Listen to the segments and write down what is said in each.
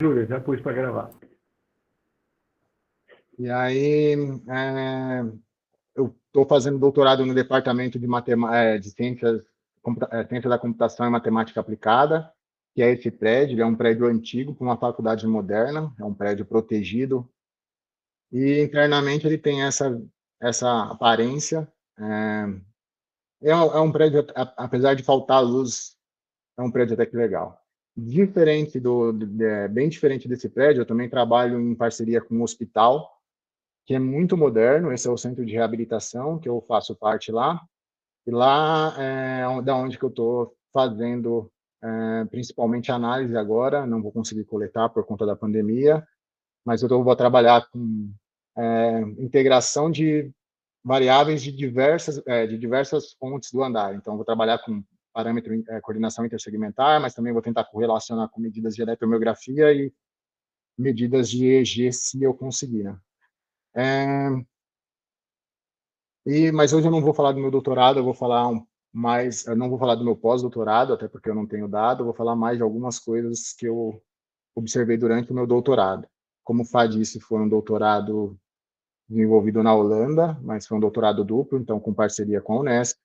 Júlia, já pus para gravar. E aí, eu estou fazendo doutorado no departamento de ciências, ciência da computação e matemática aplicada, que é esse prédio. Ele é um prédio antigo para uma faculdade moderna, é um prédio protegido. E internamente ele tem essa aparência. É um prédio, apesar de faltar luz, é um prédio até que legal. Bem diferente desse prédio, eu também trabalho em parceria com um hospital que é muito moderno. Esse é o centro de reabilitação que eu faço parte lá. E lá é da onde que eu estou fazendo principalmente análise agora. Não vou conseguir coletar por conta da pandemia, mas vou trabalhar com integração de variáveis de diversas fontes do andar. Então, vou trabalhar com parâmetro coordenação intersegmentar, mas também vou tentar correlacionar com medidas de eletromiografia e medidas de EEG, se eu conseguir, né? Mas hoje eu não vou falar do meu doutorado, eu vou falar eu não vou falar do meu pós-doutorado, até porque eu não tenho dado, eu vou falar mais de algumas coisas que eu observei durante o meu doutorado. Como o Fá disse, foi um doutorado desenvolvido na Holanda, mas foi um doutorado duplo, então com parceria com a Unesp.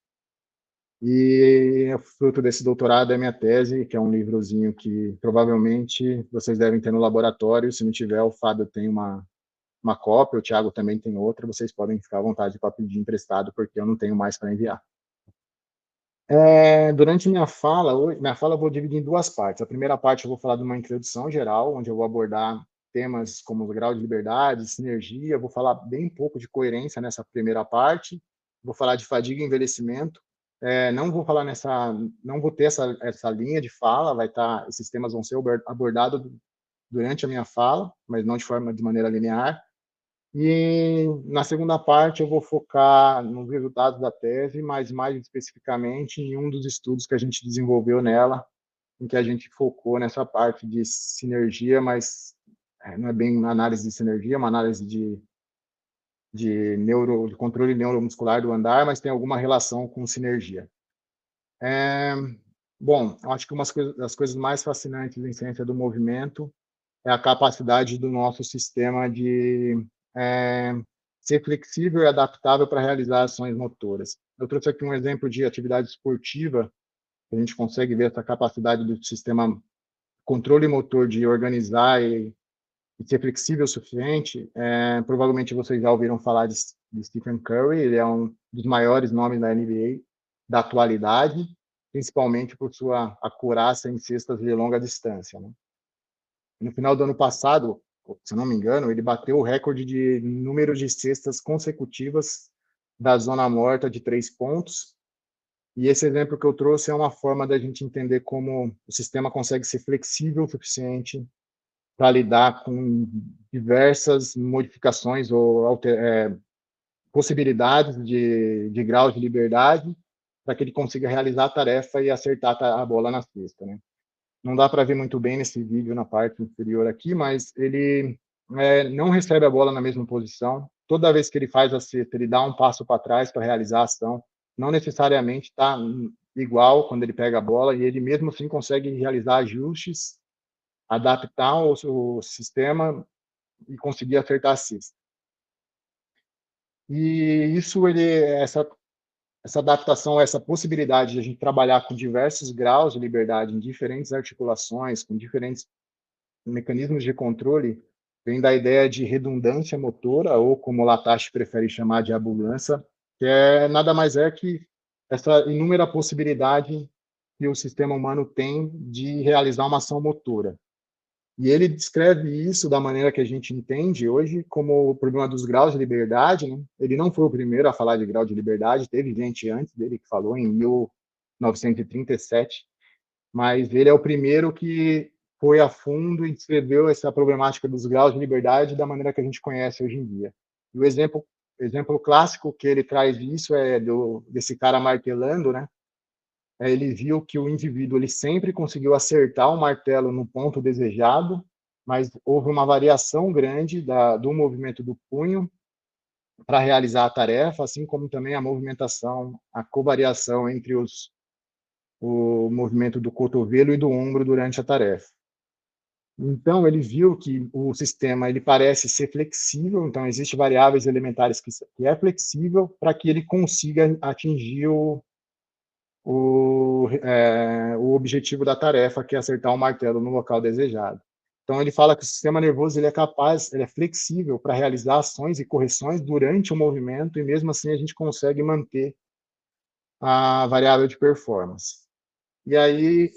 E o fruto desse doutorado é minha tese, que é um livrozinho que provavelmente vocês devem ter no laboratório. Se não tiver, o Fábio tem uma cópia, o Thiago também tem outra. Vocês podem ficar à vontade para pedir emprestado, porque eu não tenho mais para enviar. Durante minha fala eu vou dividir em duas partes. A primeira parte eu vou falar de uma introdução geral, onde eu vou abordar temas como o grau de liberdade, sinergia. Vou falar bem pouco de coerência nessa primeira parte. Vou falar de fadiga e envelhecimento. Não vou ter essa linha de fala. Esses temas vão ser abordados durante a minha fala, mas não de maneira linear. E na segunda parte eu vou focar nos resultados da tese, mas mais especificamente em um dos estudos que a gente desenvolveu nela, em que a gente focou nessa parte de sinergia, mas não é bem uma análise de sinergia, é uma análise de controle neuromuscular do andar, mas tem alguma relação com sinergia. Bom, eu acho que das coisas mais fascinantes em ciência do movimento é a capacidade do nosso sistema de é, ser flexível e adaptável para realizar ações motoras. Eu trouxe aqui um exemplo de atividade esportiva, que a gente consegue ver essa capacidade do sistema controle motor de organizar e ser flexível o suficiente. Provavelmente vocês já ouviram falar de Stephen Curry. Ele é um dos maiores nomes da NBA da atualidade, principalmente por sua acurácia em cestas de longa distância, né? No final do ano passado, se eu não me engano, ele bateu o recorde de número de cestas consecutivas da zona morta de 3 pontos. E esse exemplo que eu trouxe é uma forma da gente entender como o sistema consegue ser flexível o suficiente para lidar com diversas modificações ou possibilidades de graus de liberdade para que ele consiga realizar a tarefa e acertar a bola na cesta, né? Não dá para ver muito bem nesse vídeo na parte inferior aqui, mas ele não recebe a bola na mesma posição. Toda vez que ele faz a cesta, ele dá um passo para trás para realizar a ação. Não necessariamente está igual quando ele pega a bola, e ele mesmo assim consegue realizar ajustes, adaptar o sistema e conseguir acertar a cesta. E essa adaptação, essa possibilidade de a gente trabalhar com diversos graus de liberdade em diferentes articulações, com diferentes mecanismos de controle, vem da ideia de redundância motora, ou como o Latache prefere chamar de abundância, que nada mais é que essa inúmera possibilidade que o sistema humano tem de realizar uma ação motora. E ele descreve isso da maneira que a gente entende hoje como o problema dos graus de liberdade, né? Ele não foi o primeiro a falar de grau de liberdade, teve gente antes dele que falou em 1937, mas ele é o primeiro que foi a fundo e descreveu essa problemática dos graus de liberdade da maneira que a gente conhece hoje em dia. E o exemplo clássico que ele traz isso é desse cara martelando, né? Ele viu que o indivíduo ele sempre conseguiu acertar o martelo no ponto desejado, mas houve uma variação grande do movimento do punho para realizar a tarefa, assim como também a movimentação, a covariação entre o movimento do cotovelo e do ombro durante a tarefa. Então, ele viu que o sistema ele parece ser flexível, então existem variáveis elementares que é flexível para que ele consiga atingir o objetivo da tarefa, que é acertar o martelo no local desejado. Então, ele fala que o sistema nervoso ele é capaz, ele é flexível para realizar ações e correções durante o movimento, e mesmo assim a gente consegue manter a variável de performance. E aí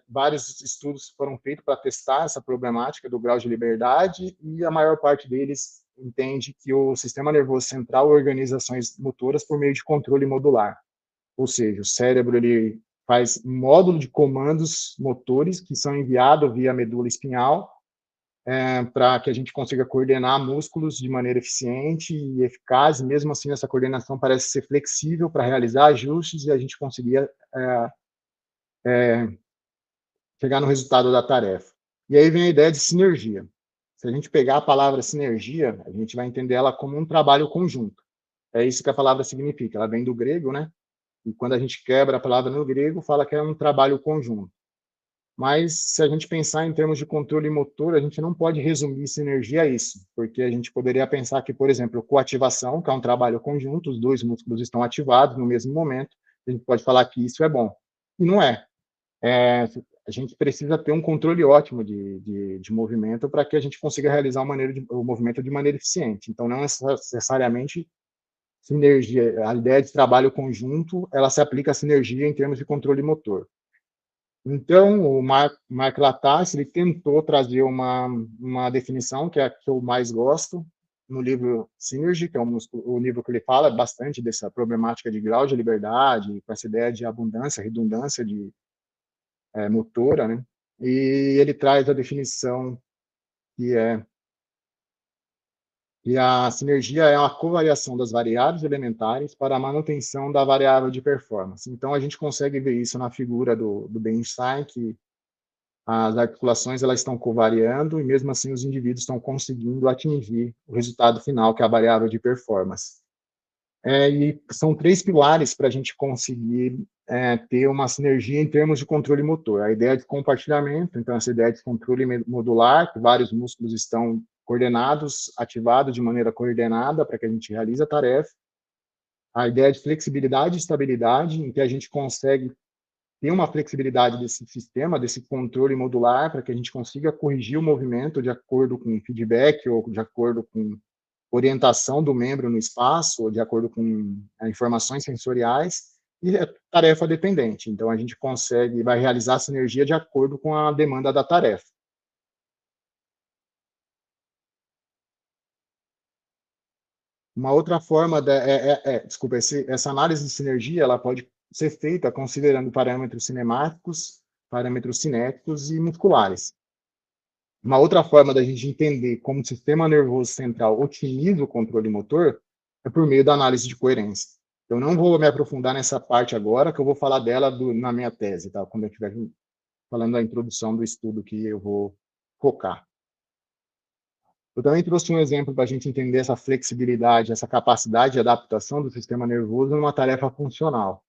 vários estudos foram feitos para testar essa problemática do grau de liberdade, e a maior parte deles entende que o sistema nervoso central organiza ações motoras por meio de controle modular. Ou seja, o cérebro ele faz um módulo de comandos motores que são enviados via medula espinhal para que a gente consiga coordenar músculos de maneira eficiente e eficaz, e mesmo assim essa coordenação parece ser flexível para realizar ajustes e a gente conseguir chegar no resultado da tarefa. E aí vem a ideia de sinergia. Se a gente pegar a palavra sinergia, a gente vai entender ela como um trabalho conjunto. É isso que a palavra significa. Ela vem do grego, né? E quando a gente quebra a palavra no grego, fala que é um trabalho conjunto. Mas se a gente pensar em termos de controle motor, a gente não pode resumir sinergia a isso, porque a gente poderia pensar que, por exemplo, coativação, que é um trabalho conjunto, os dois músculos estão ativados no mesmo momento, a gente pode falar que isso é bom. E não é. A gente precisa ter um controle ótimo de movimento para que a gente consiga realizar o movimento de maneira eficiente. Então, não necessariamente sinergia, a ideia de trabalho conjunto, ela se aplica à sinergia em termos de controle motor. Então, o Mark Lattace, ele tentou trazer uma definição, que é a que eu mais gosto, no livro Synergy, que é o livro que ele fala bastante dessa problemática de grau de liberdade, com essa ideia de abundância, redundância motora, né? E ele traz a definição que é que a sinergia é uma covariação das variáveis elementares para a manutenção da variável de performance. Então, a gente consegue ver isso na figura do Bernstein, que as articulações elas estão covariando e, mesmo assim, os indivíduos estão conseguindo atingir o resultado final, que é a variável de performance. E são 3 pilares para a gente conseguir ter uma sinergia em termos de controle motor. A ideia de compartilhamento, então essa ideia de controle modular, que vários músculos estão coordenados, ativados de maneira coordenada para que a gente realize a tarefa. A ideia de flexibilidade e estabilidade, em que a gente consegue ter uma flexibilidade desse sistema, desse controle modular, para que a gente consiga corrigir o movimento de acordo com feedback ou de acordo com orientação do membro no espaço, ou de acordo com informações sensoriais, e é tarefa dependente. Então, a gente vai realizar a sinergia de acordo com a demanda da tarefa. Uma outra forma, desculpa, essa análise de sinergia, ela pode ser feita considerando parâmetros cinemáticos, parâmetros cinéticos e musculares. Uma outra forma da gente entender como o sistema nervoso central otimiza o controle motor é por meio da análise de coerência. Eu não vou me aprofundar nessa parte agora, que eu vou falar dela na minha tese, tá? Quando eu estiver falando da introdução do estudo que eu vou focar. Eu também trouxe um exemplo para a gente entender essa flexibilidade, essa capacidade de adaptação do sistema nervoso numa tarefa funcional.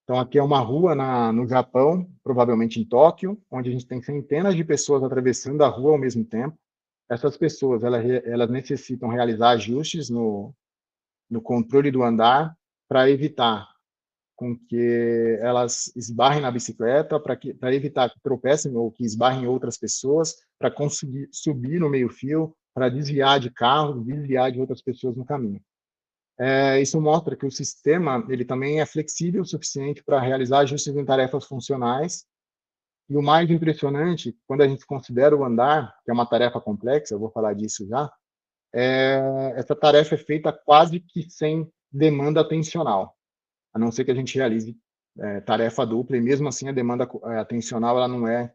Então, aqui é uma rua no Japão, provavelmente em Tóquio, onde a gente tem centenas de pessoas atravessando a rua ao mesmo tempo. Essas pessoas, elas necessitam realizar ajustes no controle do andar para evitar com que elas esbarrem na bicicleta, para evitar que tropecem ou que esbarrem outras pessoas, para conseguir subir no meio-fio, para desviar de carros, desviar de outras pessoas no caminho. Isso mostra que o sistema ele também é flexível o suficiente para realizar ajustes em tarefas funcionais. E o mais impressionante, quando a gente considera o andar, que é uma tarefa complexa, eu vou falar disso já, essa tarefa é feita quase que sem demanda atencional, a não ser que a gente realize tarefa dupla, e mesmo assim a demanda atencional ela não é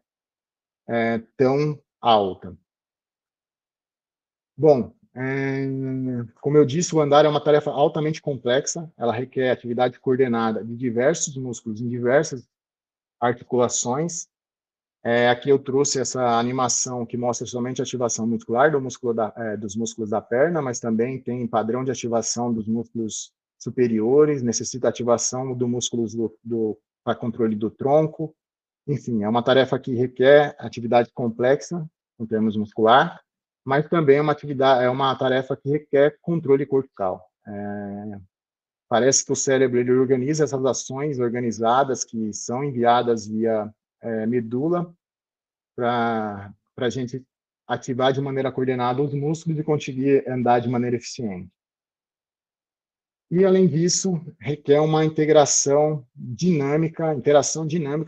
tão alta. Bom, como eu disse, o andar é uma tarefa altamente complexa, ela requer atividade coordenada de diversos músculos em diversas articulações. Aqui eu trouxe essa animação que mostra somente a ativação muscular dos músculos da perna, mas também tem padrão de ativação dos músculos superiores, necessita ativação do músculo para controle do tronco, Enfim, é uma tarefa que requer atividade complexa, em termos muscular, mas também é uma tarefa que requer controle cortical. Parece que o cérebro ele organiza essas ações organizadas que são enviadas via medula para a gente ativar de maneira coordenada os músculos e conseguir andar de maneira eficiente. E, além disso, requer uma interação dinâmica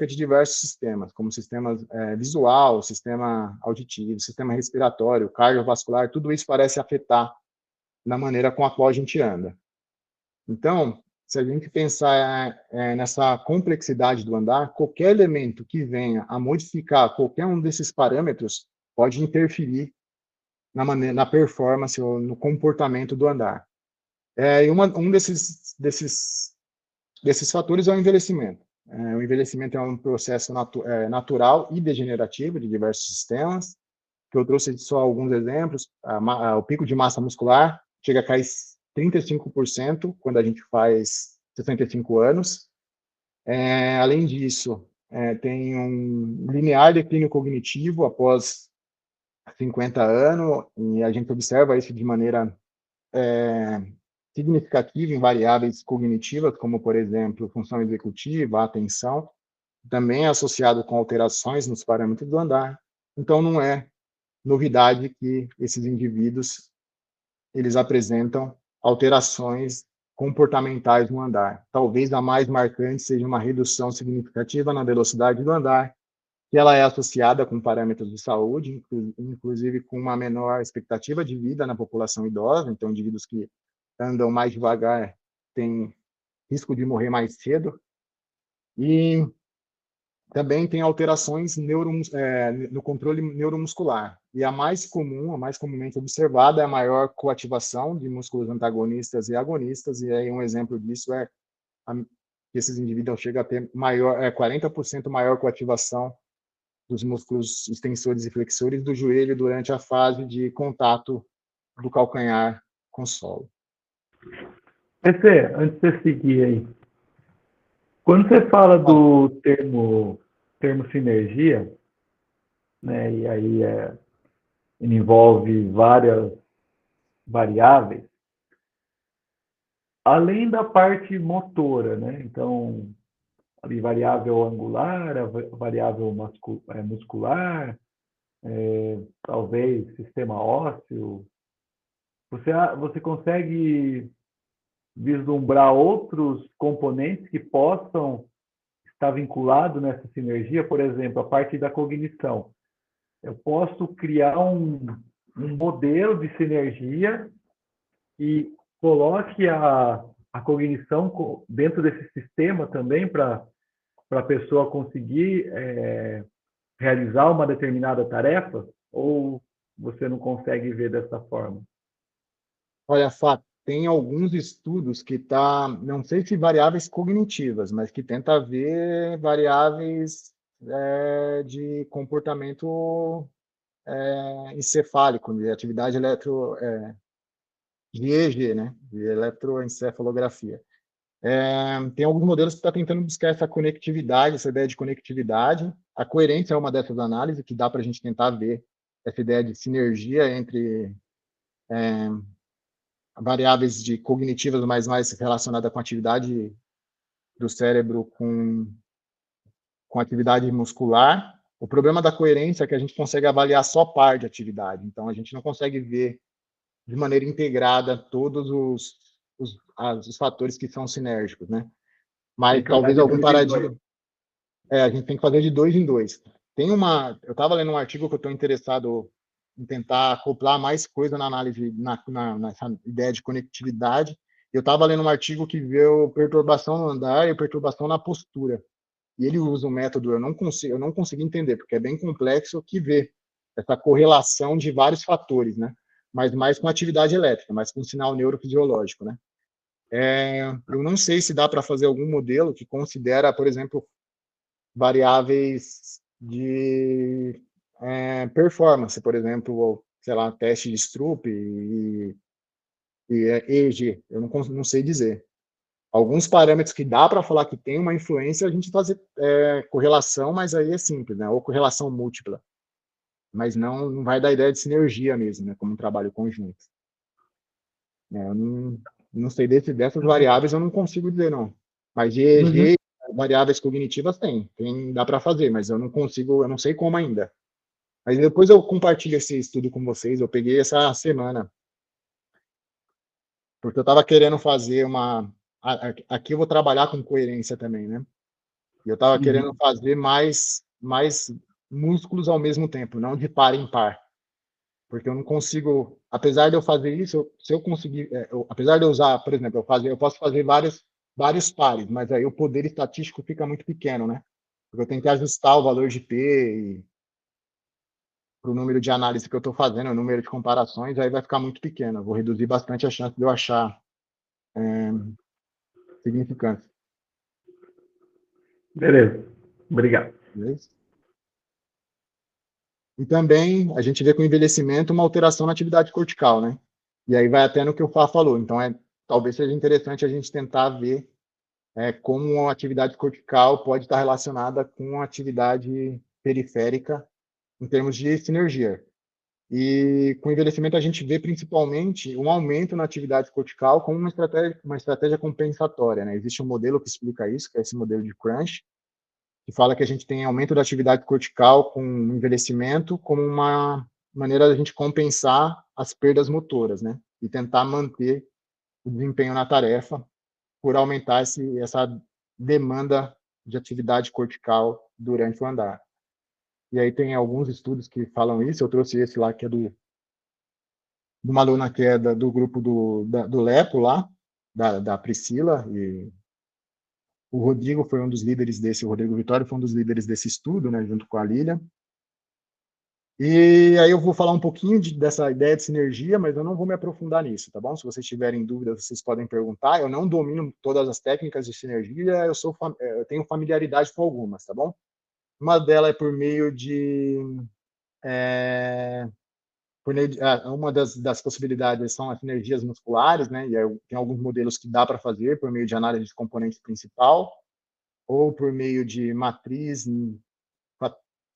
de diversos sistemas, como sistema visual, sistema auditivo, sistema respiratório, cardiovascular, tudo isso parece afetar na maneira com a qual a gente anda. Então, se a gente pensar nessa complexidade do andar, qualquer elemento que venha a modificar qualquer um desses parâmetros pode interferir na performance ou no comportamento do andar. E um desses fatores é o envelhecimento. O envelhecimento é um processo natural e degenerativo de diversos sistemas, que eu trouxe só alguns exemplos. O pico de massa muscular chega a cair 35% quando a gente faz 65 anos. Além disso, tem um linear declínio cognitivo após 50 anos, e a gente observa isso de maneira significativa em variáveis cognitivas, como, por exemplo, função executiva, atenção, também é associado com alterações nos parâmetros do andar. Então, não é novidade que esses indivíduos eles apresentam alterações comportamentais no andar. Talvez a mais marcante seja uma redução significativa na velocidade do andar, que ela é associada com parâmetros de saúde, inclusive com uma menor expectativa de vida na população idosa. Então, indivíduos que andam mais devagar têm risco de morrer mais cedo. E também tem alterações no controle neuromuscular. E a mais comumente observada, é a maior coativação de músculos antagonistas e agonistas. E aí um exemplo disso é que esses indivíduos chegam a ter 40% maior coativação dos músculos extensores e flexores do joelho durante a fase de contato do calcanhar com o solo. PC, antes de você seguir aí, quando você fala do termo sinergia, né, e aí ele envolve várias variáveis, além da parte motora, né, então, ali, variável angular, a variável muscular, talvez sistema ósseo, você consegue vislumbrar outros componentes que possam estar vinculados nessa sinergia? Por exemplo, a parte da cognição. Eu posso criar um modelo de sinergia e coloque a cognição dentro desse sistema também para a pessoa conseguir realizar uma determinada tarefa? Ou você não consegue ver dessa forma? Olha, Fá, tem alguns estudos que não sei se variáveis cognitivas, mas que tenta ver variáveis de comportamento encefálico, de atividade de EEG, né? De eletroencefalografia. Tem alguns modelos que estão tentando buscar essa conectividade, essa ideia de conectividade. A coerência é uma dessas análises que dá para a gente tentar ver essa ideia de sinergia entre variáveis cognitivas, mas mais relacionadas com a atividade do cérebro com atividade muscular. O problema da coerência é que a gente consegue avaliar só parte de atividade, então a gente não consegue ver de maneira integrada todos os fatores que são sinérgicos, né? Mas talvez algum paradigma... a gente tem que fazer de 2 em 2. Eu estava lendo um artigo que eu estou interessado em tentar acoplar mais coisa na análise, nessa ideia de conectividade. Eu estava lendo um artigo que viu perturbação no andar e perturbação na postura. E ele usa um método, eu não consegui entender, porque é bem complexo, que vê essa correlação de vários fatores, né? Mas mais com atividade elétrica, mais com sinal neurofisiológico, né? Eu não sei se dá para fazer algum modelo que considera, por exemplo, variáveis de performance, por exemplo, sei lá, teste de Stroop e EEG, eu não sei dizer. Alguns parâmetros que dá para falar que tem uma influência, a gente fazer correlação, mas aí é simples, né? Ou correlação múltipla. Mas não vai dar ideia de sinergia mesmo, né? Como um trabalho conjunto. Eu não sei dessas variáveis, eu não consigo dizer, não. Mas de Uhum. EEG, variáveis cognitivas dá para fazer, mas eu não sei como ainda. Mas depois eu compartilho esse estudo com vocês, eu peguei essa semana, porque eu estava querendo fazer aqui eu vou trabalhar com coerência também, né? E eu estava querendo Uhum. fazer mais músculos ao mesmo tempo, não de par em par. Porque eu não consigo, apesar de eu fazer isso, se eu conseguir, apesar de eu usar, por exemplo, eu posso fazer vários pares, mas aí o poder estatístico fica muito pequeno, né? Porque eu tenho que ajustar o valor de P para o número de análise que eu estou fazendo, o número de comparações, aí vai ficar muito pequeno. Eu vou reduzir bastante a chance de eu achar significância. Beleza. Obrigado. Beleza? E também a gente vê com o envelhecimento uma alteração na atividade cortical, né? E aí vai até no que o Fá falou. Então, talvez seja interessante a gente tentar ver como a atividade cortical pode estar relacionada com a atividade periférica em termos de sinergia. E com o envelhecimento a gente vê principalmente um aumento na atividade cortical como uma estratégia compensatória, né? Existe um modelo que explica isso, que é esse modelo de Crunch, que fala que a gente tem aumento da atividade cortical com envelhecimento como uma maneira da gente compensar as perdas motoras, né? E tentar manter o desempenho na tarefa por aumentar essa demanda de atividade cortical durante o andar. E aí tem alguns estudos que falam isso, eu trouxe esse lá, que é de uma aluna que é do grupo do LEPO lá, da Priscila, e o Rodrigo foi um dos líderes o Rodrigo Vitório foi um dos líderes desse estudo, né, junto com a Lília. E aí eu vou falar um pouquinho dessa ideia de sinergia, mas eu não vou me aprofundar nisso, tá bom? Se vocês tiverem dúvidas, vocês podem perguntar. Eu não domino todas as técnicas de sinergia, eu tenho familiaridade com algumas, tá bom? Uma delas é por meio de... uma das possibilidades são as sinergias musculares, né? E aí tem alguns modelos que dá para fazer por meio de análise de componente principal, ou por meio de matriz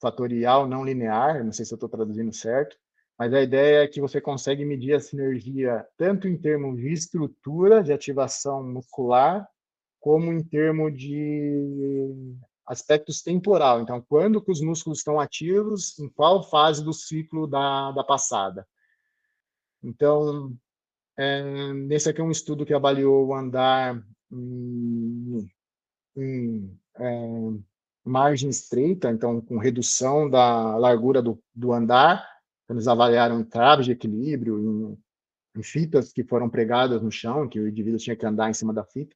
fatorial não linear, não sei se eu estou traduzindo certo, mas a ideia é que você consegue medir a sinergia tanto em termos de estrutura, de ativação muscular, como em termos de aspectos temporal. Então, quando que os músculos estão ativos, em qual fase do ciclo da passada. Então, nesse aqui é um estudo que avaliou o andar em margem estreita, então com redução da largura do andar. Então, eles avaliaram traves de equilíbrio em fitas que foram pregadas no chão, que o indivíduo tinha que andar em cima da fita,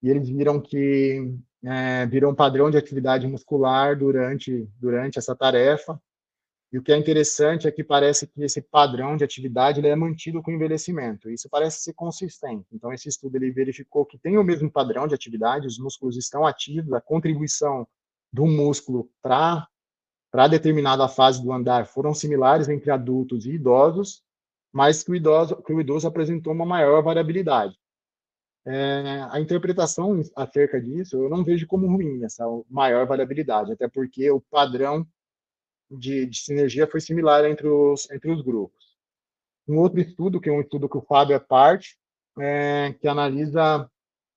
e eles viram que virou um padrão de atividade muscular durante essa tarefa. E o que é interessante é que parece que esse padrão de atividade ele é mantido com o envelhecimento. Isso parece ser consistente. Então, esse estudo ele verificou que tem o mesmo padrão de atividade, os músculos estão ativos, a contribuição do músculo para determinada fase do andar foram similares entre adultos e idosos, mas que o idoso apresentou uma maior variabilidade. A interpretação acerca disso eu não vejo como ruim, essa maior variabilidade, até porque o padrão de sinergia foi similar entre os grupos. Um outro estudo, que é um estudo que o Fábio é parte, que analisa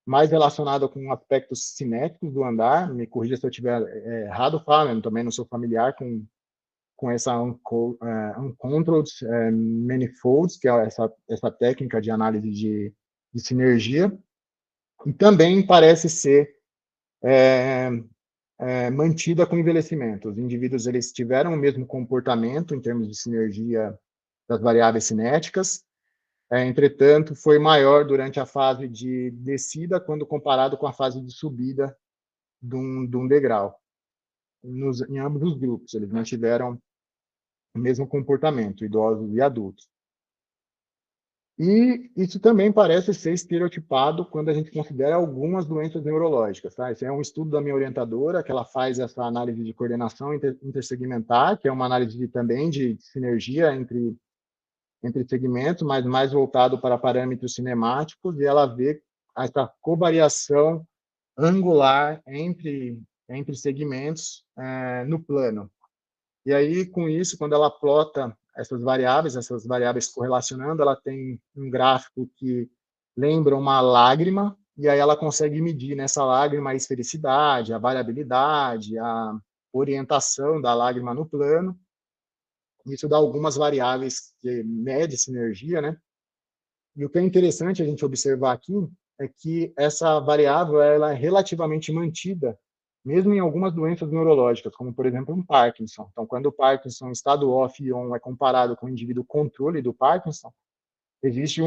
mais relacionado com aspectos cinéticos do andar, me corrija se eu estiver errado, Fábio, eu também não sou familiar com essa uncontrolled manifolds, que é essa técnica de análise de sinergia, e também parece ser mantida com o envelhecimento. Os indivíduos eles tiveram o mesmo comportamento em termos de sinergia das variáveis cinéticas, entretanto, foi maior durante a fase de descida quando comparado com a fase de subida de um degrau. Em ambos os grupos, eles mantiveram o mesmo comportamento, idosos e adultos. E isso também parece ser estereotipado quando a gente considera algumas doenças neurológicas. Tá? Esse é um estudo da minha orientadora, que ela faz essa análise de coordenação intersegmentar, que é uma análise também de sinergia entre segmentos, mas mais voltado para parâmetros cinemáticos, e ela vê essa covariação angular entre segmentos no plano. E aí, com isso, quando ela plota essas variáveis correlacionando, ela tem um gráfico que lembra uma lágrima, e aí ela consegue medir nessa lágrima a esfericidade, a variabilidade, a orientação da lágrima no plano. Isso dá algumas variáveis que mede sinergia, né? E o que é interessante a gente observar aqui é que essa variável ela é relativamente mantida, mesmo em algumas doenças neurológicas, como, por exemplo, um Parkinson. Então, quando o Parkinson, estado off e on, é comparado com o indivíduo controle do Parkinson, existe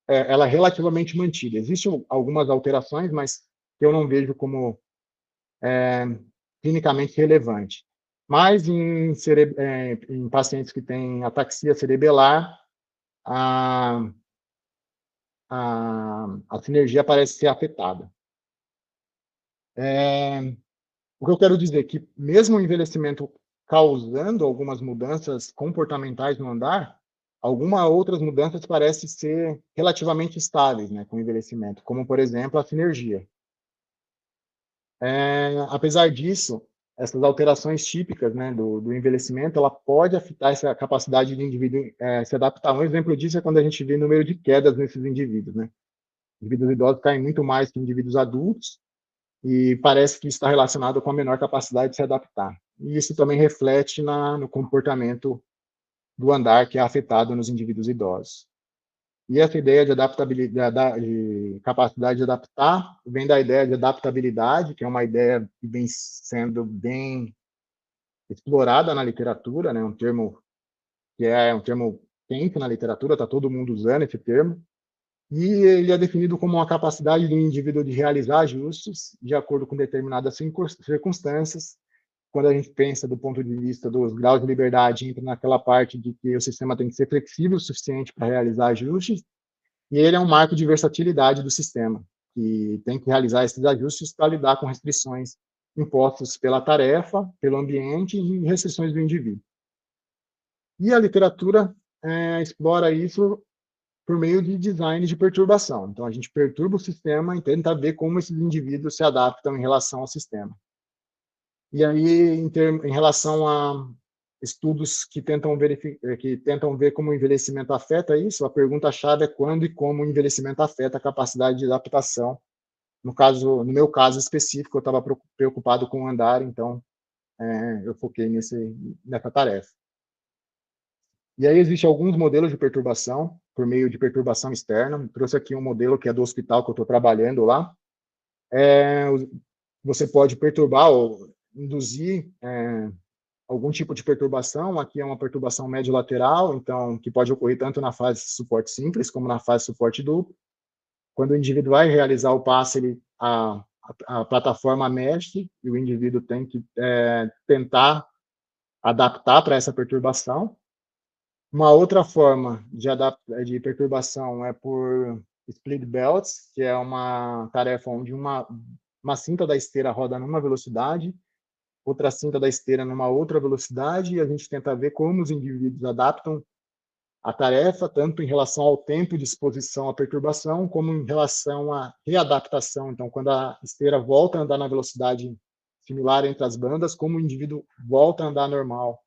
ela é relativamente mantida. Existem algumas alterações, mas que eu não vejo como clinicamente relevante. Mas em pacientes que têm ataxia cerebelar, a, a sinergia parece ser afetada. O que eu quero dizer é que, mesmo o envelhecimento causando algumas mudanças comportamentais no andar, algumas outras mudanças parecem ser relativamente estáveis, né, com o envelhecimento, como, por exemplo, a sinergia. Apesar disso, essas alterações típicas, né, do envelhecimento, ela pode afetar essa capacidade do indivíduo se adaptar. Um exemplo disso é quando a gente vê o número de quedas nesses indivíduos, né? Indivíduos idosos caem muito mais que indivíduos adultos, e parece que está relacionado com a menor capacidade de se adaptar. E isso também reflete no comportamento do andar, que é afetado nos indivíduos idosos. E essa ideia de adaptabilidade, de capacidade de adaptar, vem da ideia de adaptabilidade, que é uma ideia que vem sendo bem explorada na literatura, né? Um termo que é um termo quente na literatura, está todo mundo usando esse termo, e ele é definido como uma capacidade do indivíduo de realizar ajustes de acordo com determinadas circunstâncias. Quando a gente pensa do ponto de vista dos graus de liberdade, entra naquela parte de que o sistema tem que ser flexível o suficiente para realizar ajustes, e ele é um marco de versatilidade do sistema, que tem que realizar esses ajustes para lidar com restrições impostas pela tarefa, pelo ambiente e restrições do indivíduo. E a literatura explora isso por meio de design de perturbação. Então, a gente perturba o sistema e tenta ver como esses indivíduos se adaptam em relação ao sistema. E aí, em relação a estudos que tentam ver como o envelhecimento afeta isso, a pergunta-chave é quando e como o envelhecimento afeta a capacidade de adaptação. No meu caso específico, eu estava preocupado com o andar, então eu foquei nessa tarefa. E aí existem alguns modelos de perturbação, por meio de perturbação externa. Eu trouxe aqui um modelo que é do hospital que eu estou trabalhando lá. Você pode perturbar ou induzir algum tipo de perturbação. Aqui é uma perturbação médio-lateral, então, que pode ocorrer tanto na fase de suporte simples como na fase de suporte duplo. Quando o indivíduo vai realizar o passe, a plataforma mexe e o indivíduo tem que tentar adaptar para essa perturbação. Uma outra forma de perturbação é por split belts, que é uma tarefa onde uma cinta da esteira roda numa velocidade, outra cinta da esteira numa outra velocidade, e a gente tenta ver como os indivíduos adaptam a tarefa, tanto em relação ao tempo de exposição à perturbação, como em relação à readaptação. Então, quando a esteira volta a andar na velocidade similar entre as bandas, como o indivíduo volta a andar normal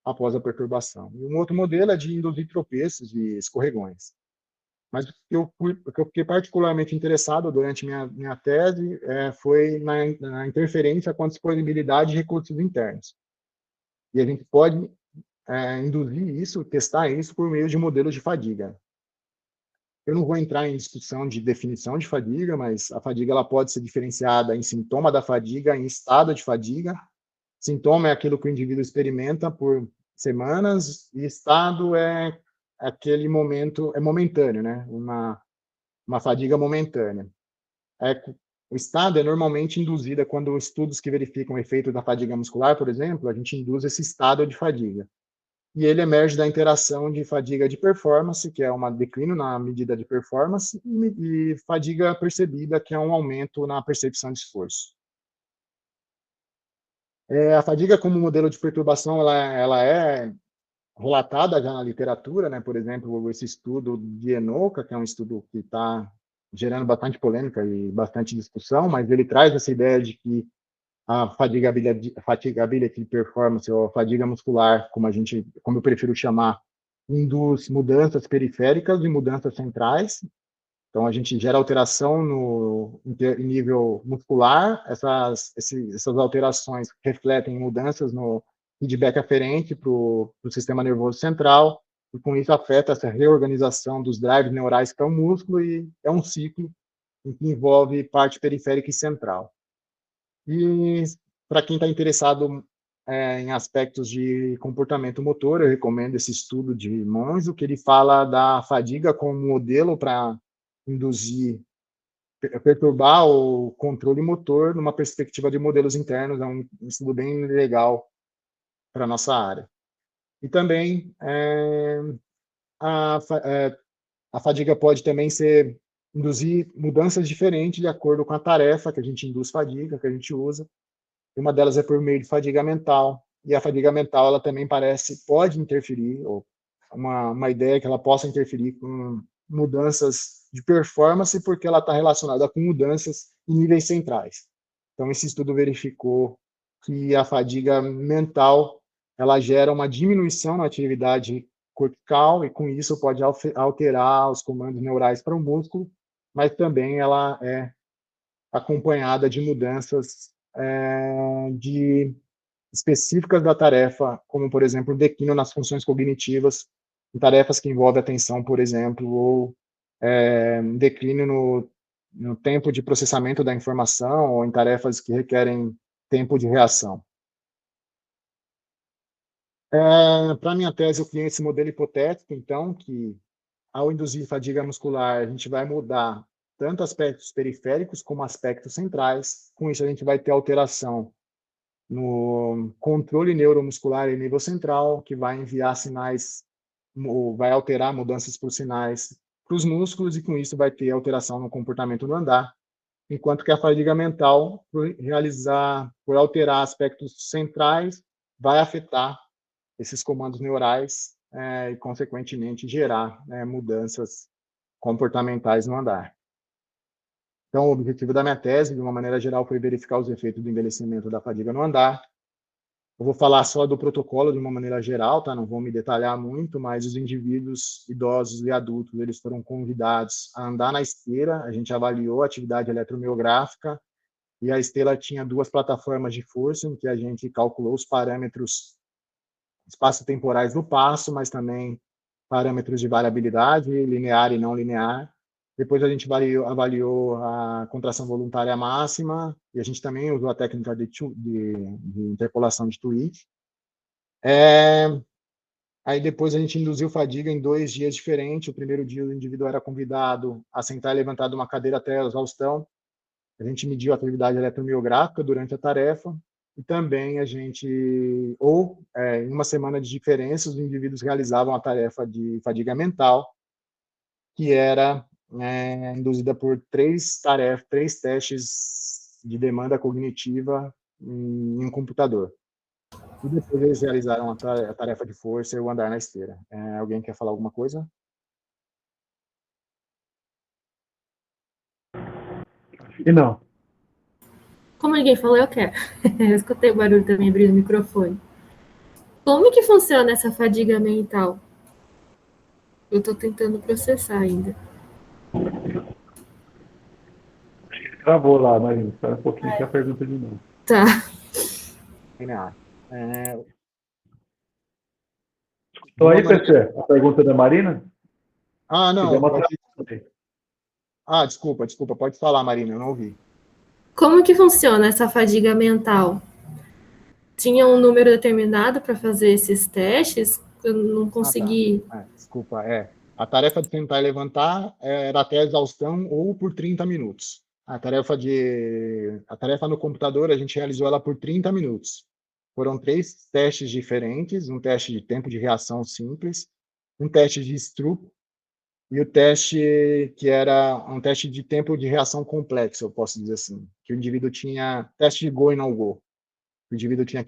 após a perturbação. E um outro modelo é de induzir tropeços e escorregões. Mas o que eu fiquei particularmente interessado durante minha tese foi na interferência com a disponibilidade de recursos internos. E a gente pode induzir isso, testar isso por meio de modelos de fadiga. Eu não vou entrar em discussão de definição de fadiga, mas a fadiga ela pode ser diferenciada em sintoma da fadiga, em estado de fadiga. Sintoma é aquilo que o indivíduo experimenta por semanas, e estado é aquele momento, é momentâneo, né? Uma fadiga momentânea. O estado é normalmente induzida quando estudos que verificam o efeito da fadiga muscular, por exemplo, a gente induz esse estado de fadiga. E ele emerge da interação de fadiga de performance, que é um declínio na medida de performance, e fadiga percebida, que é um aumento na percepção de esforço. A fadiga como modelo de perturbação, ela é relatada já na literatura, né? Por exemplo, esse estudo de Enoka, que é um estudo que está gerando bastante polêmica e bastante discussão, mas ele traz essa ideia de que a fatigability performance, ou a fadiga muscular, como eu prefiro chamar, induz mudanças periféricas e mudanças centrais. Então, a gente gera alteração em nível muscular, essas alterações refletem mudanças no feedback aferente para o sistema nervoso central, e com isso afeta essa reorganização dos drives neurais para o músculo, e é um ciclo que envolve parte periférica e central. E para quem está interessado em aspectos de comportamento motor, eu recomendo esse estudo de Monzo, que ele fala da fadiga como modelo para induzir, perturbar o controle motor numa perspectiva de modelos internos. É um estudo bem legal para a nossa área. E também a fadiga pode também induzir mudanças diferentes de acordo com a tarefa que a gente induz fadiga, que a gente usa. E uma delas é por meio de fadiga mental. E a fadiga mental, ela também pode interferir, ou uma ideia que ela possa interferir com mudanças de performance, porque ela está relacionada com mudanças em níveis centrais. Então, esse estudo verificou que a fadiga mental, ela gera uma diminuição na atividade cortical, e com isso pode alterar os comandos neurais para o músculo, mas também ela é acompanhada de mudanças específicas da tarefa, como, por exemplo, o declínio nas funções cognitivas, em tarefas que envolvem atenção, por exemplo, ou declínio no tempo de processamento da informação, ou em tarefas que requerem tempo de reação. Para a minha tese, eu criei esse modelo hipotético, então, que ao induzir fadiga muscular, a gente vai mudar tanto aspectos periféricos como aspectos centrais. Com isso, a gente vai ter alteração no controle neuromuscular em nível central, que vai enviar sinais, vai alterar mudanças por sinais para os músculos, e com isso vai ter alteração no comportamento do andar, enquanto que a fadiga mental, por alterar aspectos centrais, vai afetar esses comandos neurais e, consequentemente, gerar mudanças comportamentais no andar. Então, o objetivo da minha tese, de uma maneira geral, foi verificar os efeitos do envelhecimento da fadiga no andar. Eu vou falar só do protocolo de uma maneira geral, tá? Não vou me detalhar muito, mas os indivíduos idosos e adultos, eles foram convidados a andar na esteira. A gente avaliou a atividade eletromiográfica, e a esteira tinha 2 plataformas de força, em que a gente calculou os parâmetros espaço-temporais do passo, mas também parâmetros de variabilidade, linear e não linear. Depois a gente avaliou a contração voluntária máxima, e a gente também usou a técnica de interpolação de Twitch. Aí depois a gente induziu fadiga em 2 dias diferentes. O primeiro dia o indivíduo era convidado a sentar e levantar de uma cadeira até a exaustão. A gente mediu a atividade eletromiográfica durante a tarefa, e também a gente, em uma semana de diferença, os indivíduos realizavam a tarefa de fadiga mental, que era induzida por 3 testes de demanda cognitiva em um computador. E depois eles realizaram a tarefa de força e o andar na esteira. Alguém quer falar alguma coisa? E não. Como ninguém falou, eu quero. Eu escutei o barulho também abrindo o microfone. Como que funciona essa fadiga mental? Eu tô tentando processar ainda. Travou lá, Marina. Espera um pouquinho que a pergunta de novo. Tá. Então aí, PC, a pergunta da Marina? Não. Pode... Desculpa. Pode falar, Marina, eu não ouvi. Como que funciona essa fadiga mental? Tinha um número determinado para fazer esses testes? Eu não consegui... Desculpa, A tarefa de sentar e levantar era até a exaustão ou por 30 minutos. A tarefa no computador, a gente realizou ela por 30 minutos. Foram 3 testes diferentes: um teste de tempo de reação simples, um teste de Stroop, e o teste que era um teste de tempo de reação complexo, eu posso dizer assim, que o indivíduo tinha teste de go e não go. O indivíduo tinha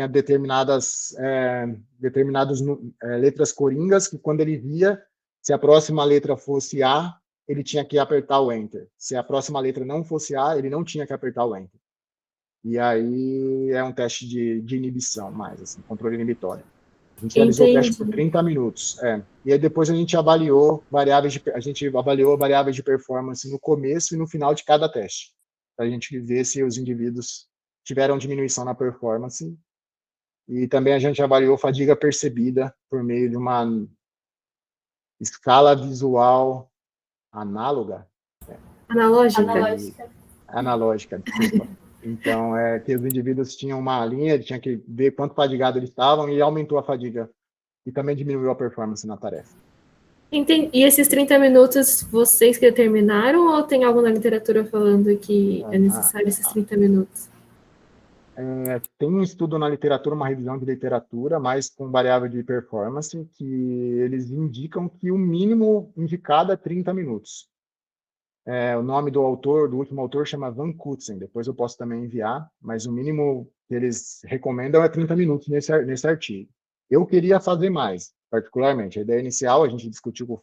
determinadas letras coringas, que quando ele via, se a próxima letra fosse A, ele tinha que apertar o Enter. Se a próxima letra não fosse A, ele não tinha que apertar o Enter. E aí é um teste de inibição, mais, assim, controle inibitório. A gente realizou o teste por 30 minutos. E aí depois a gente avaliou variáveis de performance no começo e no final de cada teste, para a gente ver se os indivíduos tiveram diminuição na performance. E também a gente avaliou fadiga percebida por meio de uma escala visual análoga. Analógica, desculpa. Então, que os indivíduos tinham uma linha, tinha que ver quanto fadigado eles estavam e aumentou a fadiga. E também diminuiu a performance na tarefa. Entendi. E esses 30 minutos, vocês que determinaram ou tem algo na literatura falando que é necessário esses 30 minutos? Tem um estudo na literatura, uma revisão de literatura, mas com variável de performance, que eles indicam que o mínimo indicado é 30 minutos. O nome do autor, do último autor, chama Van Cutsem, depois eu posso também enviar, mas o mínimo que eles recomendam é 30 minutos nesse artigo. Eu queria fazer mais, particularmente. A ideia inicial, eu discuti com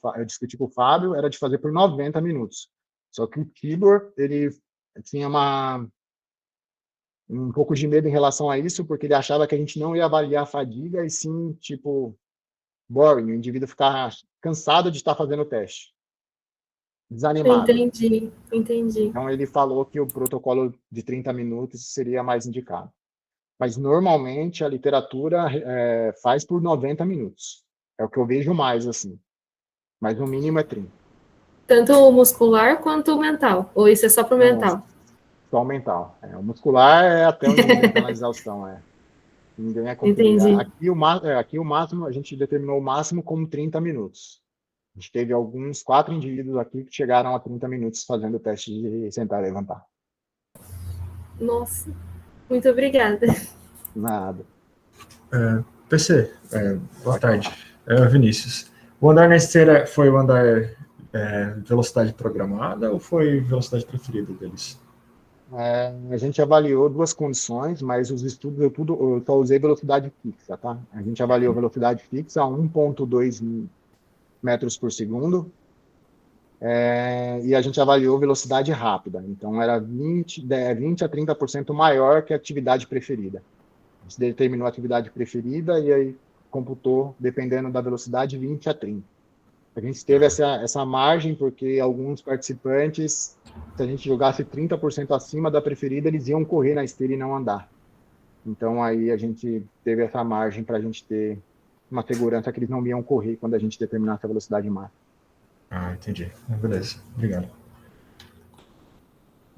o Fábio, era de fazer por 90 minutos. Só que o Tibor, ele tinha um pouco de medo em relação a isso, porque ele achava que a gente não ia avaliar a fadiga, e sim, tipo, boring, o indivíduo ficar cansado de estar fazendo o teste. Desanimado. Entendi. Então, ele falou que o protocolo de 30 minutos seria mais indicado. Mas, normalmente, a literatura faz por 90 minutos. É o que eu vejo mais, assim. Mas, no mínimo, é 30. Tanto o muscular quanto o mental? Ou isso é só para o mental? Só o mental. O muscular é até o indivíduo entrar na exaustão. Ninguém é conferido. Aqui o máximo, a gente determinou o máximo como 30 minutos. A gente teve 4 indivíduos aqui que chegaram a 30 minutos fazendo o teste de sentar e levantar. Nossa, muito obrigada. Nada. PC, boa tarde. Vinícius. O andar na esteira foi o andar velocidade programada ou foi velocidade preferida deles? A gente avaliou 2 condições, mas os estudos eu só usei velocidade fixa, tá? A gente avaliou velocidade fixa a 1,2 metros por segundo, e a gente avaliou velocidade rápida, então era 20 a 30% maior que a atividade preferida. A gente determinou a atividade preferida e aí computou, dependendo da velocidade, 20 a 30. A gente teve essa margem porque alguns participantes, se a gente jogasse 30% acima da preferida, eles iam correr na esteira e não andar. Então, aí a gente teve essa margem para a gente ter uma segurança que eles não iam correr quando a gente determinasse a velocidade máxima. Entendi. Beleza, obrigado.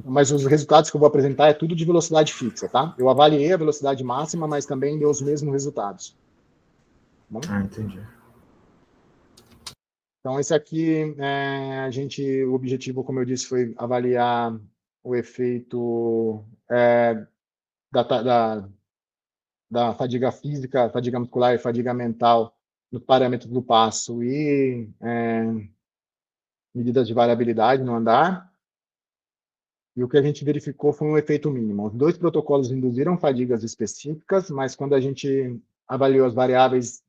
Mas os resultados que eu vou apresentar é tudo de velocidade fixa, tá? Eu avaliei a velocidade máxima, mas também deu os mesmos resultados. Bom? Entendi. Então, esse aqui, o objetivo, como eu disse, foi avaliar o efeito da fadiga física, fadiga muscular e fadiga mental nos parâmetros do passo e medidas de variabilidade no andar. E o que a gente verificou foi um efeito mínimo. Os 2 protocolos induziram fadigas específicas, mas quando a gente avaliou as variáveis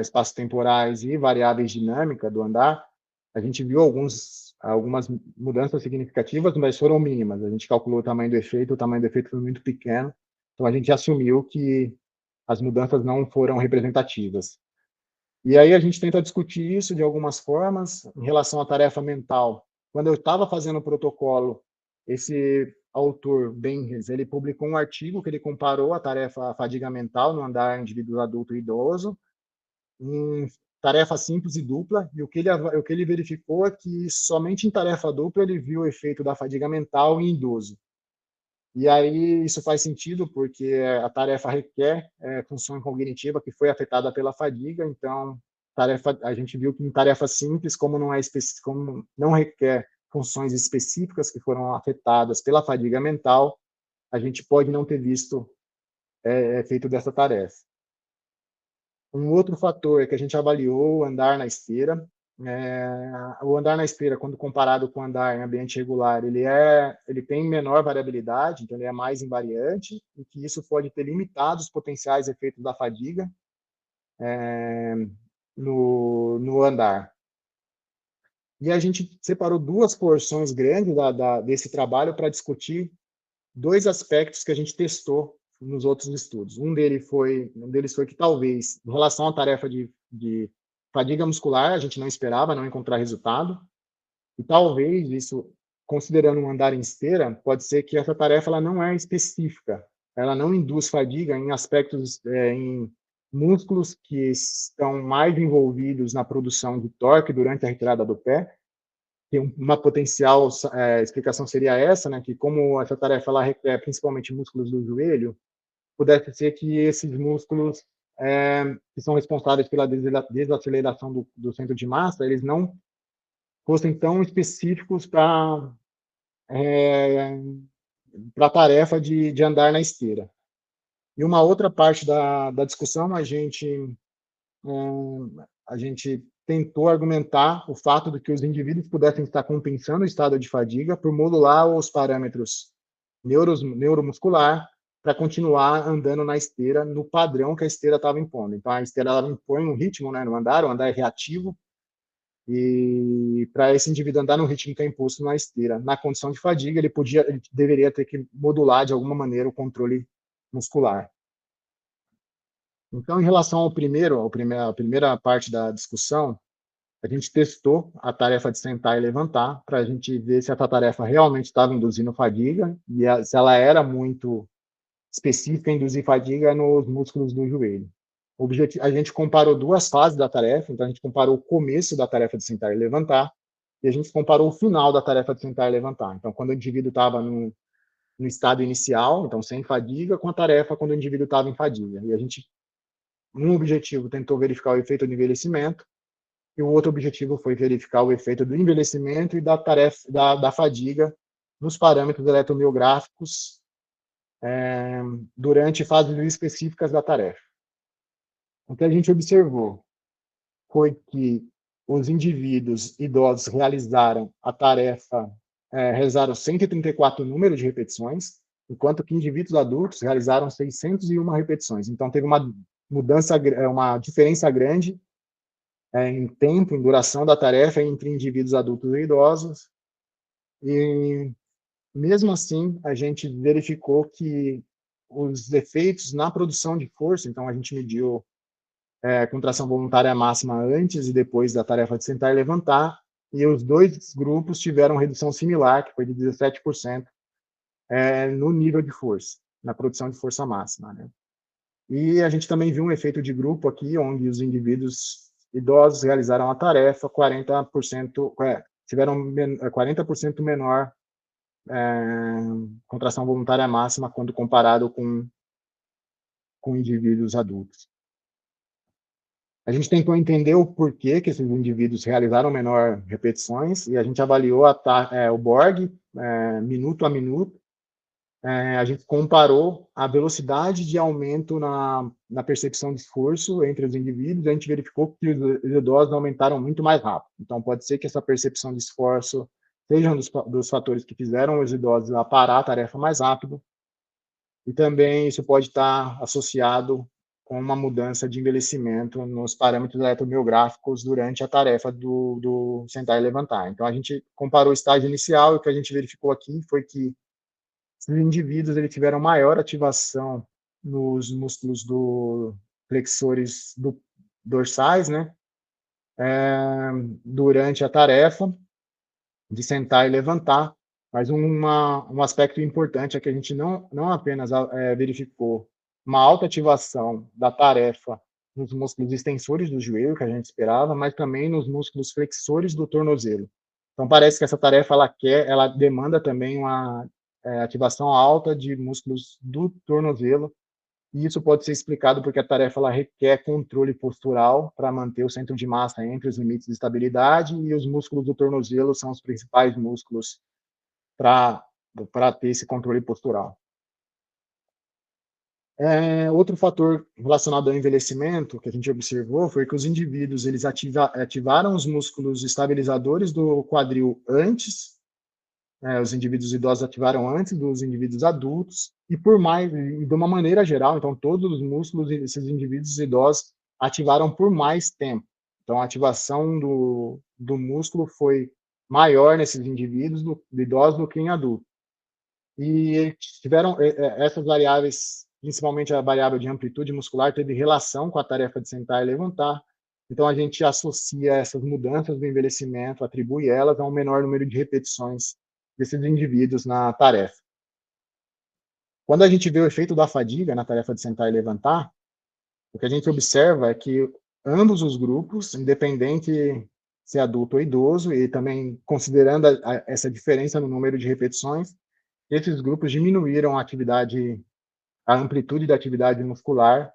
espaço-temporais e variáveis dinâmicas do andar, a gente viu algumas mudanças significativas, mas foram mínimas. A gente calculou o tamanho do efeito foi muito pequeno, então a gente assumiu que as mudanças não foram representativas. E aí a gente tenta discutir isso de algumas formas em relação à tarefa mental. Quando eu estava fazendo o protocolo, esse autor, Benres, ele publicou um artigo que ele comparou a fadiga mental no andar indivíduo adulto e idoso, em tarefa simples e dupla, e o que ele verificou é que somente em tarefa dupla ele viu o efeito da fadiga mental em idoso. E aí isso faz sentido, porque a tarefa requer função cognitiva que foi afetada pela fadiga, então a gente viu que em tarefa simples, como não requer funções específicas que foram afetadas pela fadiga mental, a gente pode não ter visto efeito dessa tarefa. Um outro fator é que a gente avaliou o andar na esteira. O andar na esteira, quando comparado com o andar em ambiente regular, ele tem menor variabilidade, então ele é mais invariante, e que isso pode ter limitado os potenciais efeitos da fadiga no andar. E a gente separou duas porções grandes desse trabalho para discutir dois aspectos que a gente testou nos outros estudos. Um deles foi que talvez, em relação à tarefa de fadiga muscular, a gente não esperava não encontrar resultado, e talvez isso, considerando um andar em esteira, pode ser que essa tarefa ela não é específica, ela não induz fadiga em aspectos, em músculos que estão mais envolvidos na produção de torque durante a retirada do pé. Que uma potencial explicação seria essa, né, que como essa tarefa ela requer principalmente músculos do joelho, pudesse ser que esses músculos que são responsáveis pela desaceleração do centro de massa, eles não fossem tão específicos para a tarefa de andar na esteira. E uma outra parte da discussão, a gente tentou argumentar o fato de que os indivíduos pudessem estar compensando o estado de fadiga por modular os parâmetros neuromuscular para continuar andando na esteira no padrão que a esteira estava impondo. Então, a esteira ela impõe um ritmo, né, no andar, o andar é reativo, e para esse indivíduo andar no ritmo que é imposto na esteira, na condição de fadiga, ele deveria ter que modular de alguma maneira o controle muscular. Então, em relação à primeira parte da discussão, a gente testou a tarefa de sentar e levantar para a gente ver se essa tarefa realmente estava induzindo fadiga e se ela era muito específica em induzir fadiga nos músculos do joelho. A gente comparou duas fases da tarefa, então a gente comparou o começo da tarefa de sentar e levantar e a gente comparou o final da tarefa de sentar e levantar. Então, quando o indivíduo estava no estado inicial, então sem fadiga, com a tarefa quando o indivíduo estava em fadiga. E a gente, um objetivo, tentou verificar o efeito do envelhecimento, e o outro objetivo foi verificar o efeito do envelhecimento e da fadiga nos parâmetros eletromiográficos durante fases específicas da tarefa. O que a gente observou foi que os indivíduos idosos realizaram a tarefa, realizaram 134 números de repetições, enquanto que indivíduos adultos realizaram 601 repetições. Então, teve uma diferença grande em tempo, em duração da tarefa entre indivíduos adultos e idosos. E, mesmo assim, a gente verificou que os efeitos na produção de força, então a gente mediu contração voluntária máxima antes e depois da tarefa de sentar e levantar, e os dois grupos tiveram redução similar, que foi de 17%, no nível de força, na produção de força máxima, né? E a gente também viu um efeito de grupo aqui, onde os indivíduos idosos realizaram a tarefa, 40%, tiveram 40% menor contração voluntária máxima quando comparado com indivíduos adultos. A gente tentou entender o porquê que esses indivíduos realizaram menor repetições, e a gente avaliou o Borg, minuto a minuto. A gente comparou a velocidade de aumento na percepção de esforço entre os indivíduos, e a gente verificou que os idosos aumentaram muito mais rápido. Então, pode ser que essa percepção de esforço seja um dos fatores que fizeram os idosos a parar a tarefa mais rápido, e também isso pode estar associado com uma mudança de envelhecimento nos parâmetros eletromiográficos durante a tarefa do sentar e levantar. Então, a gente comparou o estágio inicial, e o que a gente verificou aqui foi que os indivíduos tiveram maior ativação nos músculos flexores dorsais, né, durante a tarefa de sentar e levantar. Mas um aspecto importante é que a gente não apenas verificou uma alta ativação da tarefa nos músculos extensores do joelho, que a gente esperava, mas também nos músculos flexores do tornozelo. Então, parece que essa tarefa ela demanda também uma ativação alta de músculos do tornozelo, e isso pode ser explicado porque a tarefa ela requer controle postural para manter o centro de massa entre os limites de estabilidade, e os músculos do tornozelo são os principais músculos para ter esse controle postural. Outro fator relacionado ao envelhecimento que a gente observou foi que os indivíduos ativaram os músculos estabilizadores do quadril antes, os indivíduos idosos ativaram antes dos indivíduos adultos, e de uma maneira geral, então todos os músculos desses indivíduos idosos ativaram por mais tempo. Então, a ativação do músculo foi maior nesses indivíduos idosos do que em adultos. E tiveram essas variáveis, principalmente a variável de amplitude muscular, teve relação com a tarefa de sentar e levantar. Então, a gente associa essas mudanças do envelhecimento, atribui elas a um menor número de repetições desses indivíduos na tarefa. Quando a gente vê o efeito da fadiga na tarefa de sentar e levantar, o que a gente observa é que ambos os grupos, independente se é adulto ou idoso, e também considerando essa diferença no número de repetições, esses grupos diminuíram a amplitude da atividade muscular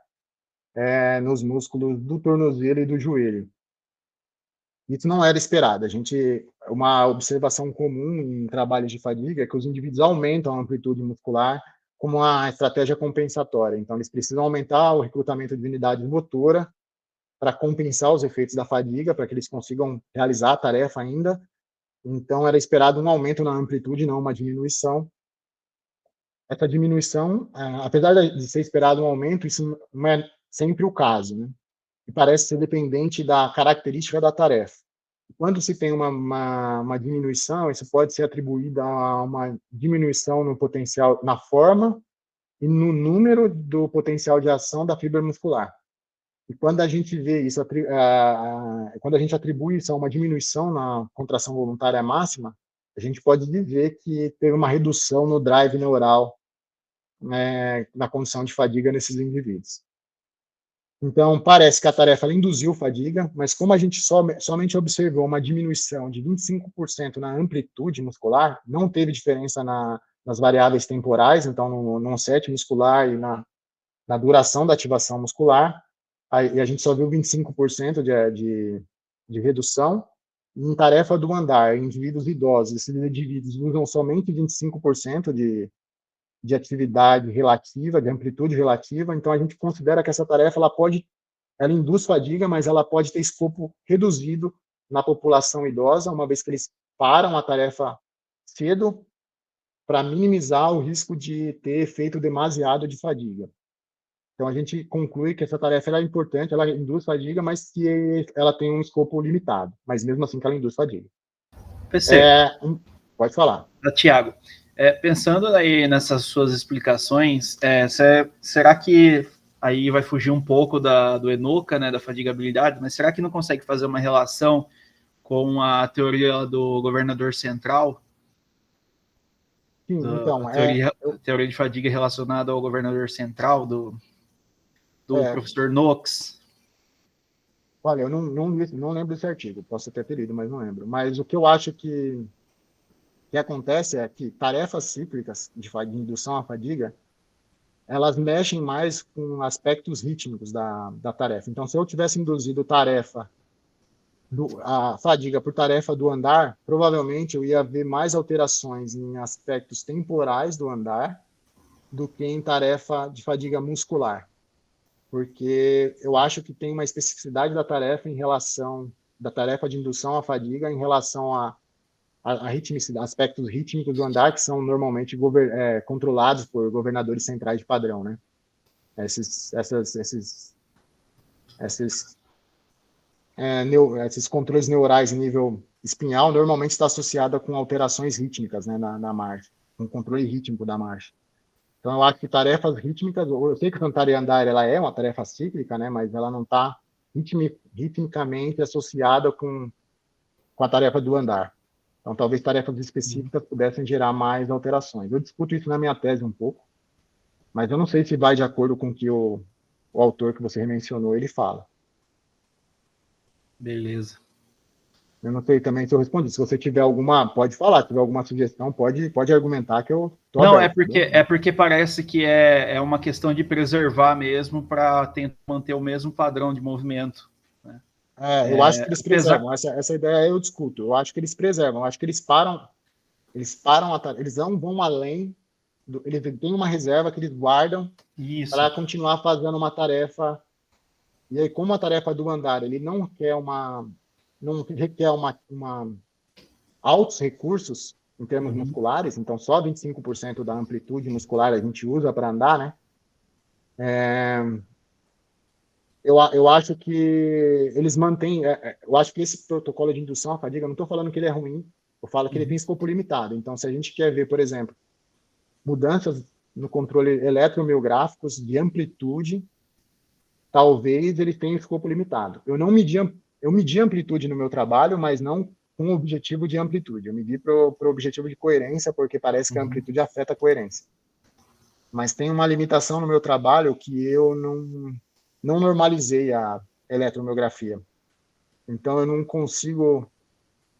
nos músculos do tornozelo e do joelho. Isso não era esperado. Uma observação comum em trabalhos de fadiga é que os indivíduos aumentam a amplitude muscular como uma estratégia compensatória. Então, eles precisam aumentar o recrutamento de unidades motora para compensar os efeitos da fadiga, para que eles consigam realizar a tarefa ainda. Então, era esperado um aumento na amplitude, não uma diminuição. Essa diminuição, apesar de ser esperado um aumento, isso não é sempre o caso, né? E parece ser dependente da característica da tarefa. Quando se tem uma diminuição, isso pode ser atribuído a uma diminuição no potencial, na forma e no número do potencial de ação da fibra muscular. E quando a gente vê isso, quando a gente atribui isso a uma diminuição na contração voluntária máxima, a gente pode dizer que teve uma redução no drive neural na condição de fadiga nesses indivíduos. Então, parece que a tarefa ela induziu fadiga, mas como a gente somente observou uma diminuição de 25% na amplitude muscular, não teve diferença nas variáveis temporais, então no onset muscular e na duração da ativação muscular, e a gente só viu 25% de redução. Em tarefa do andar, em indivíduos idosos, esses indivíduos usam somente 25% de atividade relativa, de amplitude relativa, então a gente considera que essa tarefa ela induz fadiga, mas ela pode ter escopo reduzido na população idosa, uma vez que eles param a tarefa cedo para minimizar o risco de ter efeito demasiado de fadiga. Então a gente conclui que essa tarefa ela é importante, ela induz fadiga, mas que ela tem um escopo limitado, mas mesmo assim que ela induz fadiga. PC. Pode falar. Tiago, pensando aí nessas suas explicações, será que aí vai fugir um pouco do ENOCA, né, da fadigabilidade, mas será que não consegue fazer uma relação com a teoria do governador central? Sim, então... Teoria de fadiga relacionada ao governador central, do professor Knox. Olha, eu não lembro desse artigo, posso até ter lido, mas não lembro. Mas o que eu acho que acontece é que tarefas cíclicas de indução à fadiga, elas mexem mais com aspectos rítmicos da tarefa. Então, se eu tivesse induzido a fadiga por tarefa do andar, provavelmente eu ia ver mais alterações em aspectos temporais do andar do que em tarefa de fadiga muscular. Porque eu acho que tem uma especificidade da tarefa da tarefa de indução à fadiga em relação a aspectos rítmicos do andar, que são normalmente controlados por governadores centrais de padrão, né? Esses controles neurais em nível espinhal normalmente está associado com alterações rítmicas, né, na marcha, com controle rítmico da marcha. Então, eu acho que tarefas rítmicas, eu sei que cantar e andar ela é uma tarefa cíclica, né, mas ela não está ritmicamente associada com a tarefa do andar. Então, talvez tarefas específicas pudessem gerar mais alterações. Eu discuto isso na minha tese um pouco, mas eu não sei se vai de acordo com o que o autor que você mencionou, ele fala. Beleza. Eu não sei também se eu respondi. Se você tiver pode falar. Se tiver alguma sugestão, pode argumentar que eu tô Não, aberto. é porque parece que é uma questão de preservar mesmo para tentar manter o mesmo padrão de movimento. Eu acho que eles preservam. Essa ideia eu discuto. Eu acho que eles preservam. Eu acho que eles param eles não vão além, eles têm uma reserva que eles guardam para continuar fazendo uma tarefa. E aí, como a tarefa do andar, ele não requer altos recursos em termos musculares, então só 25% da amplitude muscular a gente usa para andar, né? eu acho que eles mantêm, eu acho que esse protocolo de indução à fadiga, eu não estou falando que ele é ruim, eu falo que ele tem escopo limitado. Então, se a gente quer ver, por exemplo, mudanças no controle eletromiográficos de amplitude, talvez ele tenha escopo limitado. Eu medi amplitude no meu trabalho, mas não com o objetivo de amplitude. Eu medi para o objetivo de coerência, porque parece que a amplitude afeta a coerência. Mas tem uma limitação no meu trabalho que eu não normalizei a eletromiografia. Então, eu não consigo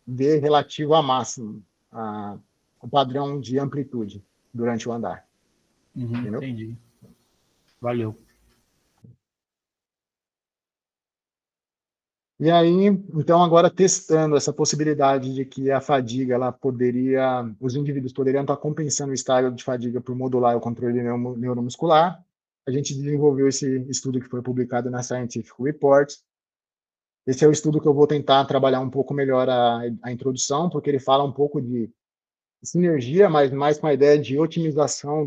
ver relativo a máximo o padrão de amplitude durante o andar. Entendeu? Entendi. Valeu. E aí, então, agora testando essa possibilidade de que a fadiga, os indivíduos poderiam estar compensando o estado de fadiga por modular o controle neuromuscular, a gente desenvolveu esse estudo que foi publicado na Scientific Reports. Esse é o estudo que eu vou tentar trabalhar um pouco melhor a introdução, porque ele fala um pouco de sinergia, mas mais com a ideia de otimização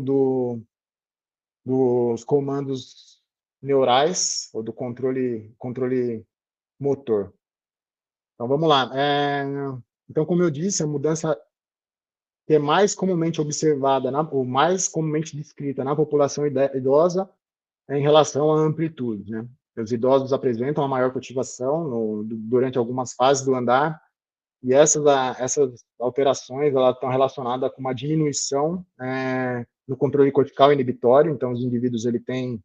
dos comandos neurais, ou do controle motor. Então, vamos lá. Então, como eu disse, a mudança que é mais comumente observada, ou mais comumente descrita na população idosa é em relação à amplitude, né? Os idosos apresentam a maior cultivação durante algumas fases do andar, e essas alterações elas estão relacionadas com uma diminuição no controle cortical inibitório. Então, os indivíduos têm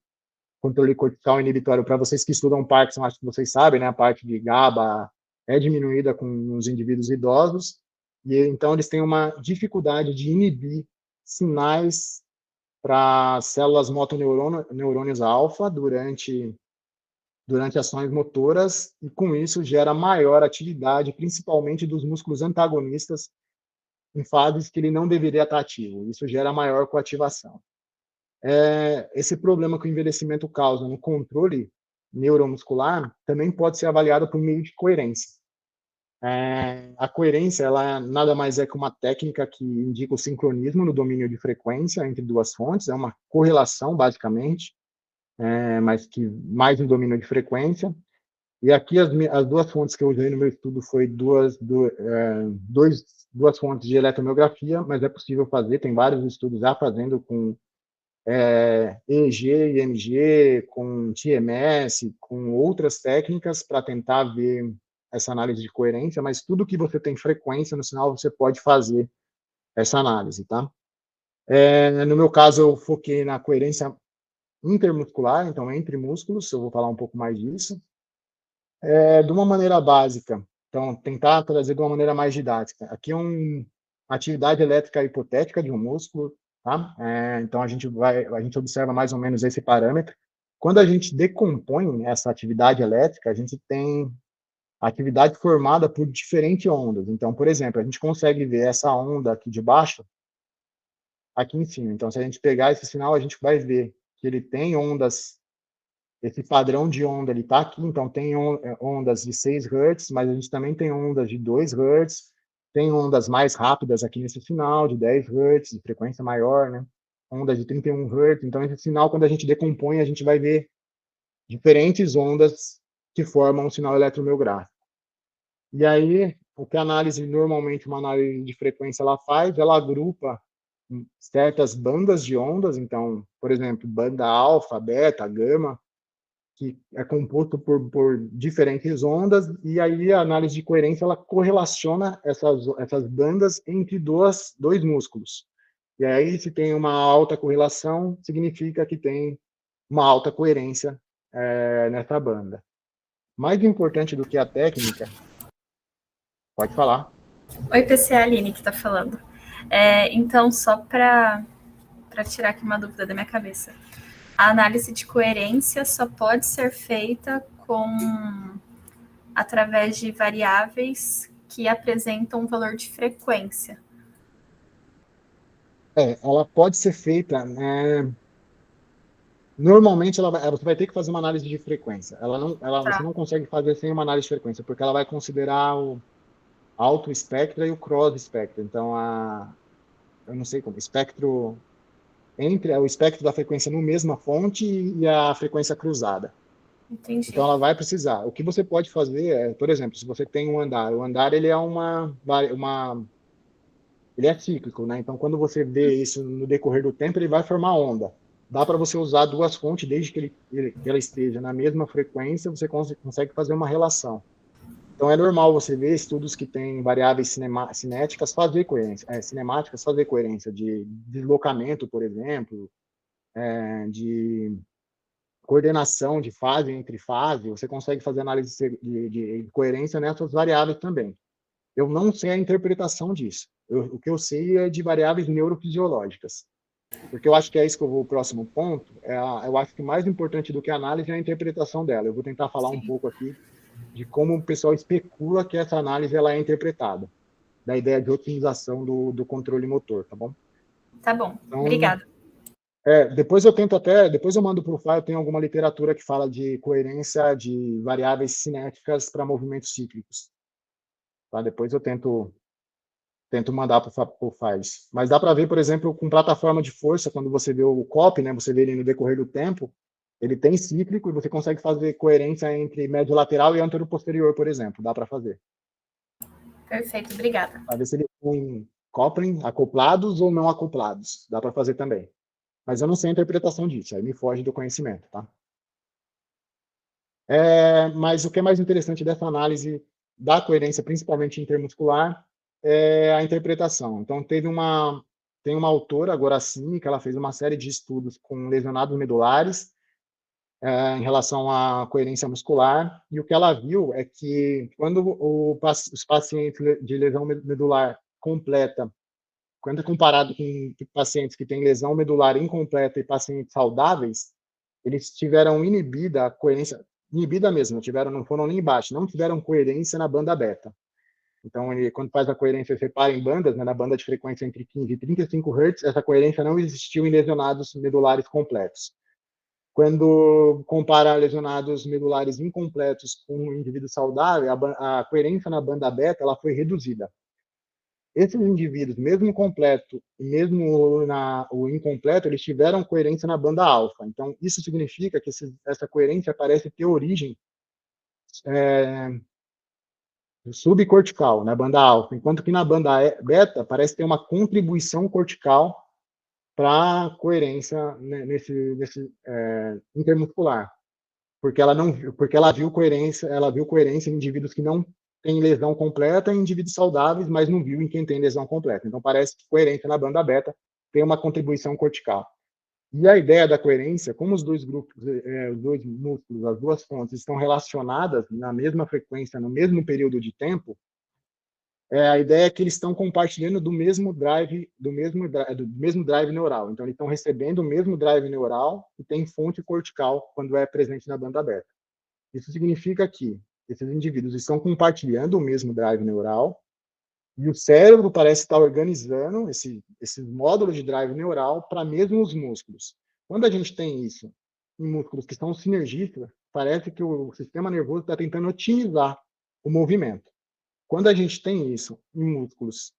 controle cortical inibitório. Para vocês que estudam Parkinson, acho que vocês sabem, né? A parte de GABA é diminuída com os indivíduos idosos, e então eles têm uma dificuldade de inibir sinais para células motoneurônios alfa durante ações motoras, e com isso gera maior atividade, principalmente dos músculos antagonistas, em fases que ele não deveria estar ativo. Isso gera maior coativação. Esse problema que o envelhecimento causa no controle neuromuscular também pode ser avaliado por meio de coerência. A coerência, ela nada mais é que uma técnica que indica o sincronismo no domínio de frequência entre duas fontes, é uma correlação, basicamente, mas que mais no domínio de frequência. E aqui as duas fontes que eu usei no meu estudo foi duas fontes de eletromiografia, mas é possível fazer, tem vários estudos já fazendo com EEG, IMG, com TMS, com outras técnicas para tentar ver essa análise de coerência, mas tudo que você tem frequência no sinal, você pode fazer essa análise, tá? No meu caso, eu foquei na coerência intermuscular, então entre músculos, eu vou falar um pouco mais disso. De uma maneira básica, então tentar trazer de uma maneira mais didática. Aqui é uma atividade elétrica hipotética de um músculo, tá? Então a gente observa mais ou menos esse parâmetro. Quando a gente decompõe essa atividade elétrica, a gente tem atividade formada por diferentes ondas. Então, por exemplo, a gente consegue ver essa onda aqui de baixo, aqui em cima. Então, se a gente pegar esse sinal, a gente vai ver que ele tem ondas, esse padrão de onda, ele está aqui. Então, tem ondas de 6 Hz, mas a gente também tem ondas de 2 Hz, tem ondas mais rápidas aqui nesse sinal, de 10 Hz, de frequência maior, né? Ondas de 31 Hz. Então, esse sinal, quando a gente decompõe, a gente vai ver diferentes ondas que formam um sinal eletromiográfico. E aí, o que normalmente uma análise de frequência ela faz, ela agrupa certas bandas de ondas. Então, por exemplo, banda alfa, beta, gama, que é composto por diferentes ondas, e aí a análise de coerência ela correlaciona essas bandas entre dois músculos. E aí, se tem uma alta correlação, significa que tem uma alta coerência nessa banda. Mais importante do que a técnica, pode falar. Oi, PC, é a Aline que está falando. Então, só para tirar aqui uma dúvida da minha cabeça. A análise de coerência só pode ser feita através de variáveis que apresentam um valor de frequência. Ela pode ser feita, normalmente você vai ter que fazer uma análise de frequência. Você não consegue fazer sem uma análise de frequência, porque ela vai considerar o alto espectro e o cross espectro. Então, eu não sei como, espectro entre o espectro da frequência no mesma fonte e a frequência cruzada. Entendi. Então, ela vai precisar. O que você pode fazer é, por exemplo, se você tem um andar, o andar ele é ele é cíclico, né? Então, quando você vê isso no decorrer do tempo, ele vai formar onda. Dá para você usar duas fontes, desde que ela esteja na mesma frequência, você consegue fazer uma relação. Então, é normal você ver estudos que têm variáveis cinéticas fazer coerência, cinemáticas fazer coerência de deslocamento, por exemplo, de coordenação de fase entre fase, você consegue fazer análise de coerência nessas variáveis também. Eu não sei a interpretação disso. O que eu sei é de variáveis neurofisiológicas. Porque eu acho que é isso que eu vou o próximo ponto. Eu acho que mais importante do que a análise é a interpretação dela. Eu vou tentar falar um pouco aqui de como o pessoal especula que essa análise ela é interpretada, da ideia de otimização do controle motor, tá bom? Tá bom, Então, obrigada. depois eu mando para o file, tem alguma literatura que fala de coerência de variáveis cinéticas para movimentos cíclicos. Tá? Depois eu tento mandar para o files. Mas dá para ver, por exemplo, com plataforma de força, quando você vê o COP, né, você vê ele no decorrer do tempo, ele tem cíclico e você consegue fazer coerência entre médio lateral e antero posterior, por exemplo. Dá para fazer. Perfeito, obrigada. Para ver se eles têm coupling acoplados ou não acoplados. Dá para fazer também. Mas eu não sei a interpretação disso, aí me foge do conhecimento, tá? Mas o que é mais interessante dessa análise da coerência, principalmente intermuscular, é a interpretação. Então, tem uma autora, agora sim, que ela fez uma série de estudos com lesionados medulares em relação à coerência muscular, e o que ela viu é que quando os pacientes de lesão medular completa, quando é comparado com pacientes que têm lesão medular incompleta e pacientes saudáveis, eles tiveram inibida a coerência, inibida mesmo, não foram nem embaixo, não tiveram coerência na banda beta. Então, quando faz a coerência, separa em bandas, né, na banda de frequência entre 15 e 35 Hz, essa coerência não existiu em lesionados medulares completos. Quando compara lesionados medulares incompletos com um indivíduo saudável, a coerência na banda beta ela foi reduzida. Esses indivíduos, mesmo completo e mesmo o incompleto, eles tiveram coerência na banda alfa. Então, isso significa que essa coerência parece ter origem subcortical, na banda alfa, enquanto que na banda beta parece ter uma contribuição cortical para a coerência nesse intermuscular, porque ela viu coerência em indivíduos que não têm lesão completa e em indivíduos saudáveis, mas não viu em quem tem lesão completa. Então parece que coerência na banda beta tem uma contribuição cortical. E a ideia da coerência, como os dois grupos, os dois músculos, as duas fontes estão relacionadas na mesma frequência, no mesmo período de tempo, a ideia é que eles estão compartilhando do mesmo drive neural. Então, eles estão recebendo o mesmo drive neural e tem fonte cortical quando é presente na banda beta. Isso significa que esses indivíduos estão compartilhando o mesmo drive neural e o cérebro parece estar organizando esses módulos de drive neural para mesmos músculos. Quando a gente tem isso em músculos que são sinergistas, parece que o sistema nervoso está tentando otimizar o movimento. Quando a gente tem isso em músculos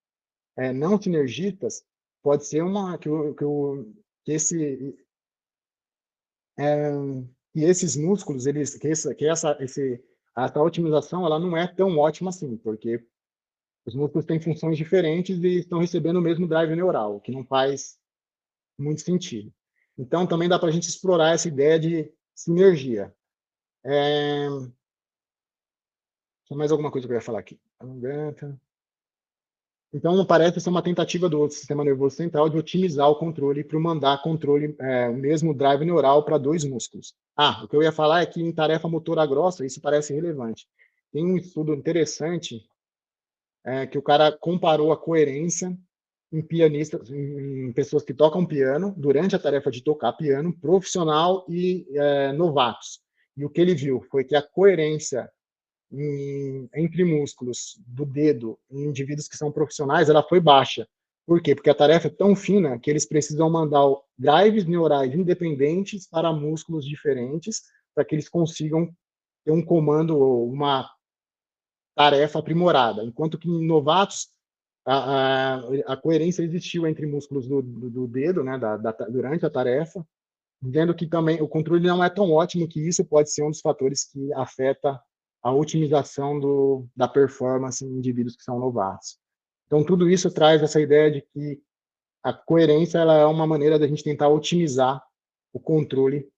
não sinergistas, pode ser que esses músculos, essa otimização, ela não é tão ótima assim, porque os músculos têm funções diferentes e estão recebendo o mesmo drive neural, o que não faz muito sentido. Então, também dá para a gente explorar essa ideia de sinergia. Tem mais alguma coisa que eu ia falar aqui? Então, parece ser uma tentativa do sistema nervoso central de otimizar o controle para mandar o mesmo drive neural para dois músculos. O que eu ia falar é que em tarefa motora grossa, isso parece relevante. Tem um estudo interessante que o cara comparou a coerência em pessoas que tocam piano, durante a tarefa de tocar piano, profissional e novatos. E o que ele viu foi que a coerência entre músculos do dedo em indivíduos que são profissionais, ela foi baixa. Por quê? Porque a tarefa é tão fina que eles precisam mandar drives neurais independentes para músculos diferentes para que eles consigam ter um comando, uma tarefa aprimorada. Enquanto que em novatos, a coerência existiu entre músculos do dedo, né, durante a tarefa, vendo que também o controle não é tão ótimo, que isso pode ser um dos fatores que afeta a otimização da performance em indivíduos que são novatos. Então, tudo isso traz essa ideia de que a coerência ela é uma maneira da gente tentar otimizar o controle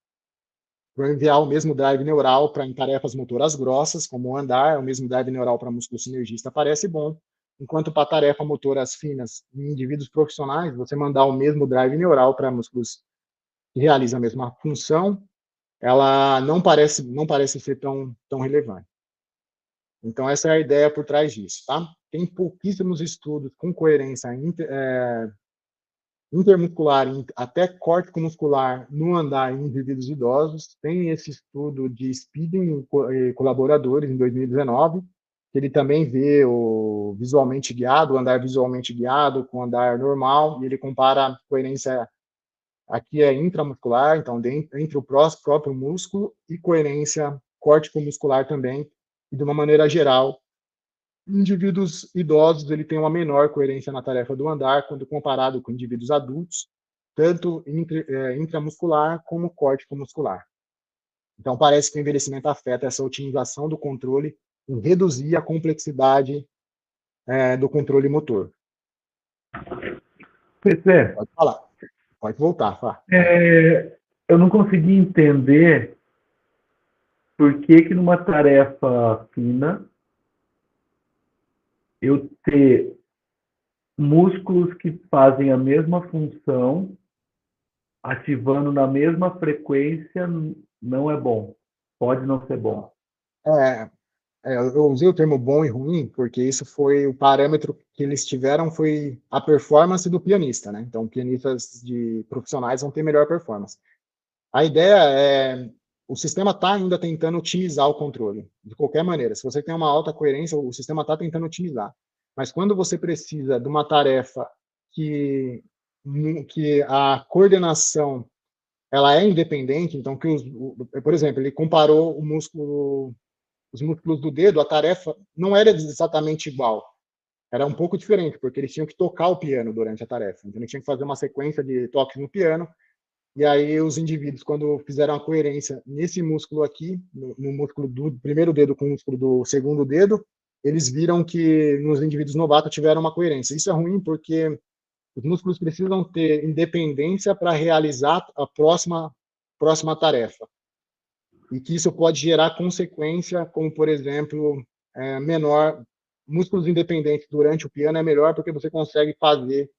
para enviar o mesmo drive neural para em tarefas motoras grossas, como andar, o mesmo drive neural para músculo sinergista parece bom, enquanto para tarefa motoras finas em indivíduos profissionais, você mandar o mesmo drive neural para músculos que realizam a mesma função, ela não parece ser tão relevante. Então, essa é a ideia por trás disso, tá? Tem pouquíssimos estudos com coerência intermuscular, até córtico muscular, no andar em indivíduos idosos. Tem esse estudo de Speeding e colaboradores, em 2019, que ele também vê o visualmente guiado, o andar visualmente guiado com o andar normal, e ele compara a coerência, aqui é intramuscular, então entre o próprio músculo, e coerência córtico-muscular também, e de uma maneira geral, indivíduos idosos ele tem uma menor coerência na tarefa do andar quando comparado com indivíduos adultos, tanto intramuscular como córtico-muscular. Então, parece que o envelhecimento afeta essa otimização do controle e reduzir a complexidade do controle motor. PC, Pode falar. Pode voltar, Fá. eu não consegui entender por que numa tarefa fina eu ter músculos que fazem a mesma função ativando na mesma frequência não é bom. Pode não ser bom. Eu usei o termo bom e ruim porque isso foi o parâmetro que eles tiveram, foi a performance do pianista, né? Então, pianistas profissionais vão ter melhor performance. A ideia é, o sistema está ainda tentando otimizar o controle, de qualquer maneira. Se você tem uma alta coerência, o sistema está tentando otimizar. Mas quando você precisa de uma tarefa que a coordenação ela é independente, então, por exemplo, ele comparou os músculos do dedo, a tarefa não era exatamente igual. Era um pouco diferente, porque eles tinham que tocar o piano durante a tarefa. Então, eles tinham que fazer uma sequência de toques no piano. E aí, os indivíduos, quando fizeram a coerência nesse músculo aqui, no músculo do primeiro dedo com o músculo do segundo dedo, eles viram que nos indivíduos novatos tiveram uma coerência. Isso é ruim porque os músculos precisam ter independência para realizar a próxima tarefa. E que isso pode gerar consequência, como, por exemplo, músculos independentes durante o piano é melhor porque você consegue fazer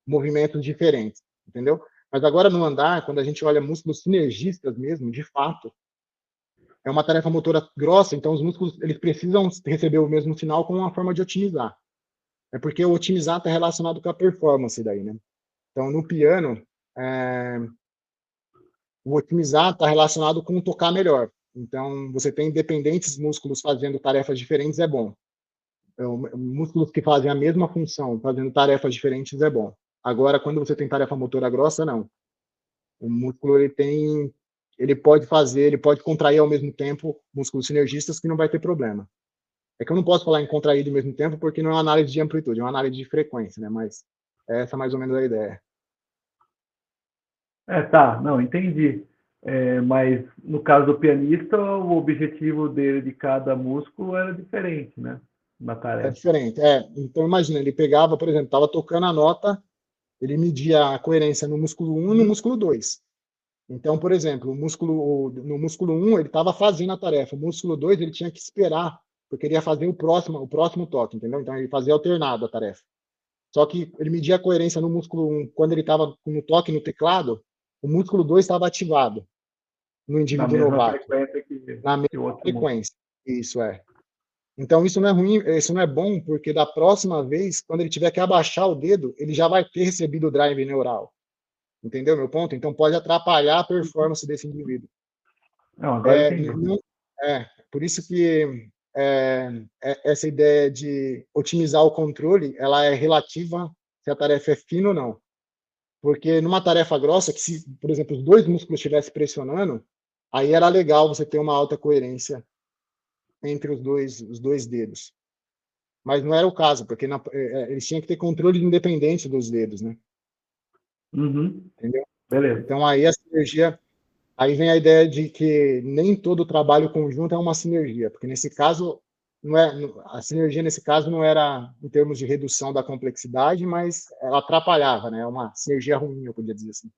movimentos diferentes, entendeu? Mas agora, no andar, quando a gente olha músculos sinergistas mesmo, de fato, é uma tarefa motora grossa, então os músculos eles precisam receber o mesmo sinal como uma forma de otimizar. É porque o otimizar está relacionado com a performance daí, né? Então, no piano, o otimizar está relacionado com tocar melhor. Então, você tem independentes músculos fazendo tarefas diferentes, é bom. Músculos que fazem a mesma função, fazendo tarefas diferentes, é bom. Agora, quando você tem tarefa motora grossa, não. O músculo, ele pode contrair ao mesmo tempo músculos sinergistas que não vai ter problema. É que eu não posso falar em contrair ao mesmo tempo porque não é uma análise de amplitude, é uma análise de frequência, né? Mas essa é mais ou menos a ideia. Tá, não, entendi. Mas no caso do pianista, o objetivo dele de cada músculo era diferente, né? Na tarefa. É diferente. Então, imagina, ele pegava, por exemplo, estava tocando a nota, ele media a coerência no músculo 1 e no músculo 2. Então, por exemplo, no músculo 1, ele estava fazendo a tarefa. O músculo 2, ele tinha que esperar, porque ele ia fazer o próximo toque, entendeu? Então, ele fazia alternado a tarefa. Só que ele media a coerência no músculo 1, quando ele estava no toque no teclado, o músculo 2 estava ativado no indivíduo novato. Na mesma frequência. Isso é. Então, isso não é ruim, isso não é bom, porque da próxima vez, quando ele tiver que abaixar o dedo, ele já vai ter recebido o drive neural. Entendeu meu ponto? Então, pode atrapalhar a performance desse indivíduo. Não, agora entendi. Por isso que essa ideia de otimizar o controle, ela é relativa se a tarefa é fina ou não. Porque numa tarefa grossa, que se, por exemplo, os dois músculos estivessem pressionando, aí era legal você ter uma alta coerência entre os dois dedos. Mas não era o caso, porque eles tinham que ter controle independente dos dedos, né? Uhum. Entendeu? Beleza. Então, aí a sinergia Aí vem a ideia de que nem todo trabalho conjunto é uma sinergia, porque nesse caso a sinergia nesse caso não era em termos de redução da complexidade, mas ela atrapalhava, né? É uma sinergia ruim, eu podia dizer assim.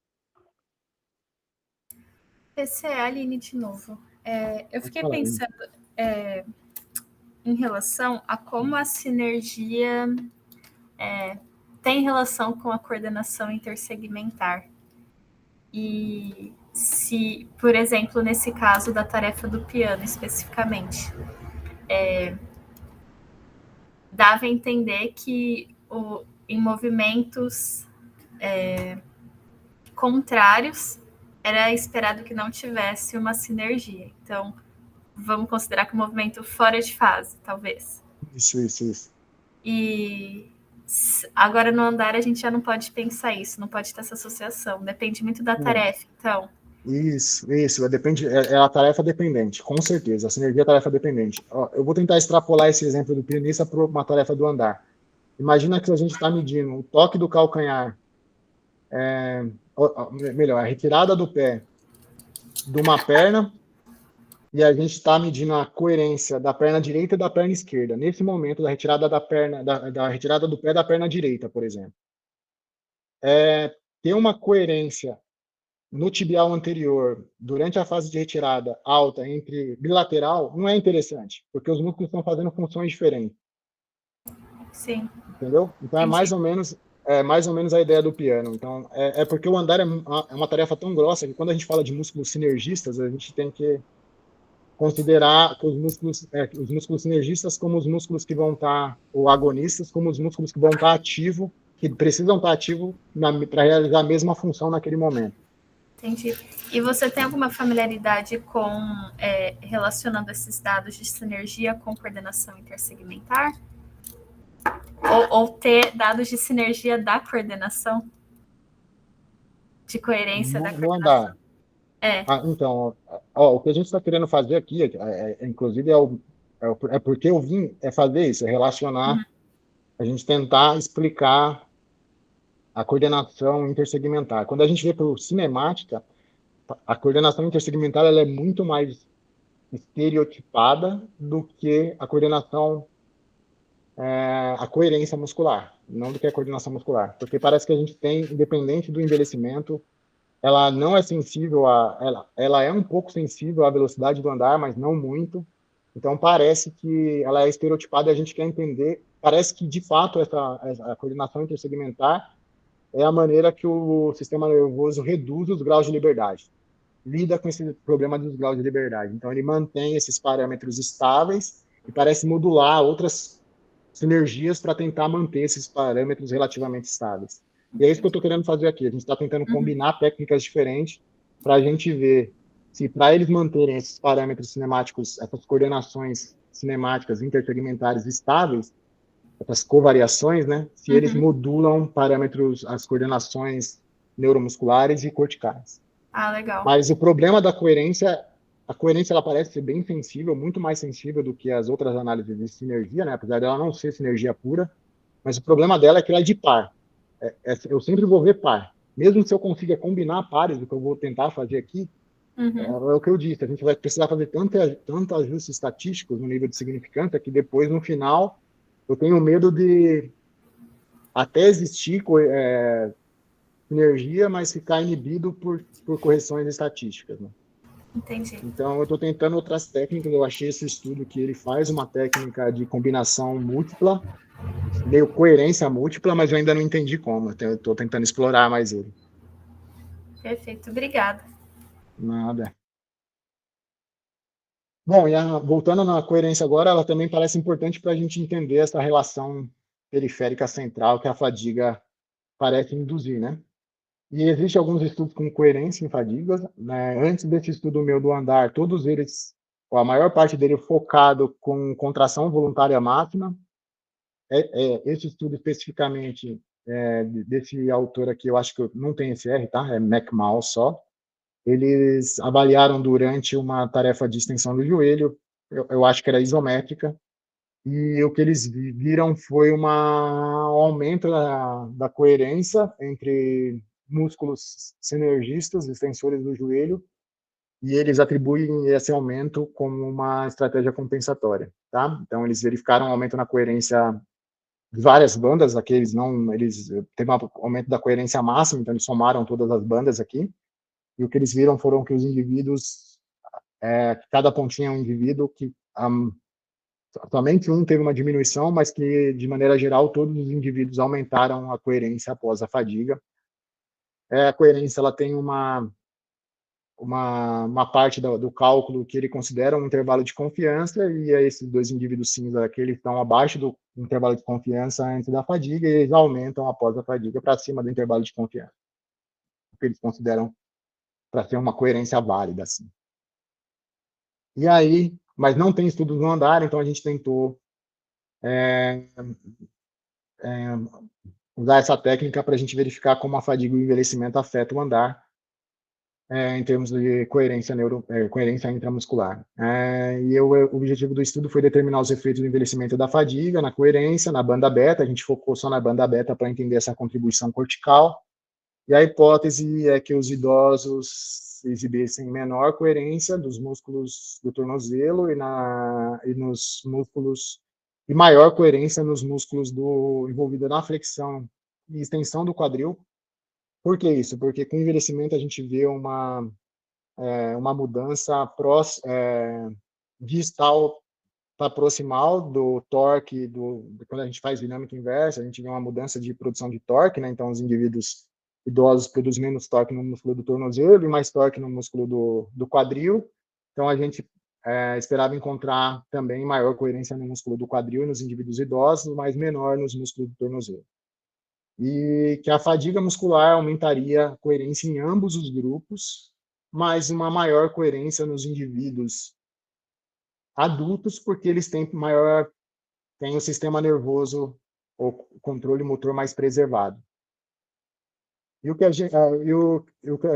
Esse é a Aline de novo. Eu fiquei Fala, Aline. pensando em relação a como a sinergia tem relação com a coordenação intersegmentar. E se, por exemplo, nesse caso da tarefa do piano especificamente, dava a entender que em movimentos contrários era esperado que não tivesse uma sinergia. Então, vamos considerar que o movimento fora de fase, talvez. Isso. E agora no andar a gente já não pode pensar isso, não pode ter essa associação. Depende muito da tarefa, então. Isso, depende, é a tarefa dependente, com certeza, a sinergia é tarefa dependente. Ó, eu vou tentar extrapolar esse exemplo do pianista para uma tarefa do andar. Imagina que a gente está medindo o toque do calcanhar, melhor, a retirada do pé de uma perna, e a gente está medindo a coerência da perna direita e da perna esquerda, nesse momento da retirada da perna, da retirada do pé da perna direita, por exemplo. Ter uma coerência no tibial anterior, durante a fase de retirada alta entre bilateral, não é interessante, porque os músculos estão fazendo funções diferentes. Sim. Entendeu? Então é mais ou menos a ideia do piano. Então porque o andar é uma tarefa tão grossa que quando a gente fala de músculos sinergistas, a gente tem que considerar que os músculos sinergistas como os músculos que vão estar, ou agonistas, como os músculos que vão estar ativos, que precisam estar ativos para realizar a mesma função naquele momento. Entendi. E você tem alguma familiaridade com relacionando esses dados de sinergia com coordenação intersegmentar? Ou ter dados de sinergia da coordenação? De coerência da coordenação? No andar. Então, o que a gente está querendo fazer aqui, inclusive, porque eu vim fazer isso, relacionar, a gente tentar explicar a coordenação intersegmentar. Quando a gente vê para o cinemática, a coordenação intersegmentar ela é muito mais estereotipada do que a coordenação, a coerência muscular, não do que a coordenação muscular. Porque parece que a gente tem, independente do envelhecimento, ela não é sensível ela é um pouco sensível à velocidade do andar, mas não muito. Então parece que ela é estereotipada e a gente quer entender, parece que de fato a coordenação intersegmentar é a maneira que o sistema nervoso reduz os graus de liberdade, lida com esse problema dos graus de liberdade. Então ele mantém esses parâmetros estáveis e parece modular outras sinergias para tentar manter esses parâmetros relativamente estáveis. E é isso que eu estou querendo fazer aqui. A gente está tentando combinar técnicas diferentes para a gente ver se, para eles manterem esses parâmetros cinemáticos, essas coordenações cinemáticas intersegmentares estáveis, essas covariações, né? Se eles modulam parâmetros, as coordenações neuromusculares e corticais. Legal. Mas o problema da coerência, a coerência ela parece ser bem sensível, muito mais sensível do que as outras análises de sinergia, né? Apesar dela não ser sinergia pura, mas o problema dela é que ela é de par. Eu sempre vou ver par. Mesmo se eu consiga combinar pares, o que eu vou tentar fazer aqui, é o que eu disse, a gente vai precisar fazer tanto ajustes estatísticos no nível de significância que depois, no final, eu tenho medo de até existir sinergia, mas ficar inibido por correções estatísticas, né? Entendi. Então, eu estou tentando outras técnicas. Eu achei esse estudo que ele faz uma técnica de combinação múltipla, meio coerência múltipla, mas eu ainda não entendi como. Eu estou tentando explorar mais ele. Perfeito, obrigada. Nada. Bom, voltando na coerência agora, ela também parece importante para a gente entender essa relação periférica central que a fadiga parece induzir, né? E existem alguns estudos com coerência em fadigas, né? Antes desse estudo meu do andar, todos eles, ou a maior parte dele focado com contração voluntária máxima. Esse estudo especificamente desse autor aqui, eu acho que não tem esse R, tá? É McMahon só. Eles avaliaram durante uma tarefa de extensão do joelho, eu acho que era isométrica, e o que eles viram foi um aumento da coerência entre músculos sinergistas, extensores do joelho, e eles atribuem esse aumento como uma estratégia compensatória, tá? Então, eles verificaram um aumento na coerência de várias bandas, aqui eles teve um aumento da coerência máxima, então eles somaram todas as bandas aqui, e o que eles viram foram que os indivíduos, cada pontinho é um indivíduo que somente um teve uma diminuição, mas que, de maneira geral, todos os indivíduos aumentaram a coerência após a fadiga. A coerência ela tem uma parte do cálculo que ele considera um intervalo de confiança, e esses dois indivíduos cinza aqui, eles estão abaixo do intervalo de confiança antes da fadiga, e eles aumentam após a fadiga para cima do intervalo de confiança, que eles consideram para ter uma coerência válida, assim. E aí, mas não tem estudos no andar, então a gente tentou usar essa técnica para a gente verificar como a fadiga e o envelhecimento afetam o andar, em termos de coerência intramuscular. O objetivo do estudo foi determinar os efeitos do envelhecimento da fadiga, na coerência, na banda beta. A gente focou só na banda beta para entender essa contribuição cortical. E a hipótese é que os idosos exibissem menor coerência dos músculos do tornozelo e nos músculos, e maior coerência nos músculos envolvidos na flexão e extensão do quadril. Por que isso? Porque com o envelhecimento a gente vê uma mudança distal para proximal do torque, quando a gente faz dinâmica inversa, a gente vê uma mudança de produção de torque, né? Então os indivíduos idosos produzem menos torque no músculo do tornozelo e mais torque no músculo do quadril. Então a gente esperava encontrar também maior coerência no músculo do quadril nos indivíduos idosos, mas menor nos músculos do tornozelo. E que a fadiga muscular aumentaria a coerência em ambos os grupos, mas uma maior coerência nos indivíduos adultos, porque eles têm o sistema nervoso, o controle motor mais preservado. E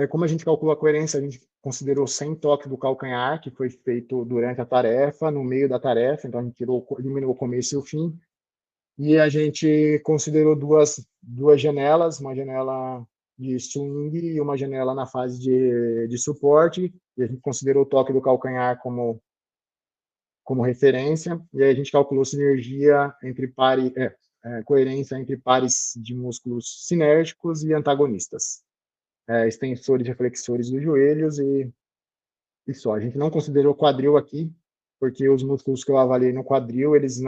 como a gente calculou a coerência, a gente considerou 100 toques do calcanhar, que foi feito durante a tarefa, no meio da tarefa, então a gente eliminou o começo e o fim. E a gente considerou duas janelas, uma janela de swing e uma janela na fase de suporte, e a gente considerou o toque do calcanhar como referência, e aí a gente calculou sinergia entre pares, coerência entre pares de músculos sinérgicos e antagonistas, extensores e flexores dos joelhos, e só. A gente não considerou quadril aqui, porque os músculos que eu avaliei no quadril, eles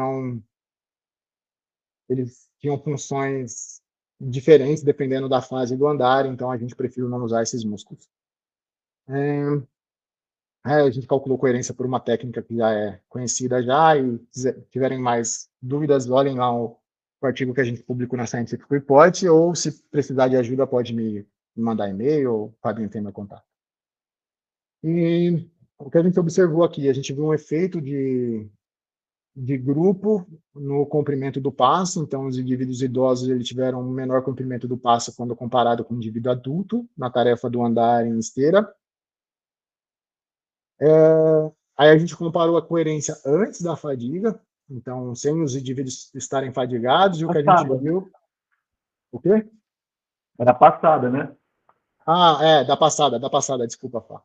tinham funções diferentes dependendo da fase do andar, então a gente prefere não usar esses músculos. A gente calculou coerência por uma técnica que já é conhecida já, e se tiverem mais dúvidas, olhem lá o artigo que a gente publicou na Scientific Report, ou se precisar de ajuda, pode me mandar e-mail, ou o Fabinho tem meu contato. E o que a gente observou aqui, a gente viu um efeito de grupo no comprimento do passo, então os indivíduos idosos eles tiveram um menor comprimento do passo quando comparado com o indivíduo adulto, na tarefa do andar em esteira. Aí a gente comparou a coerência antes da fadiga, então sem os indivíduos estarem fadigados, e o que a gente viu... O quê? Era passada, né? Da passada, desculpa, Fá.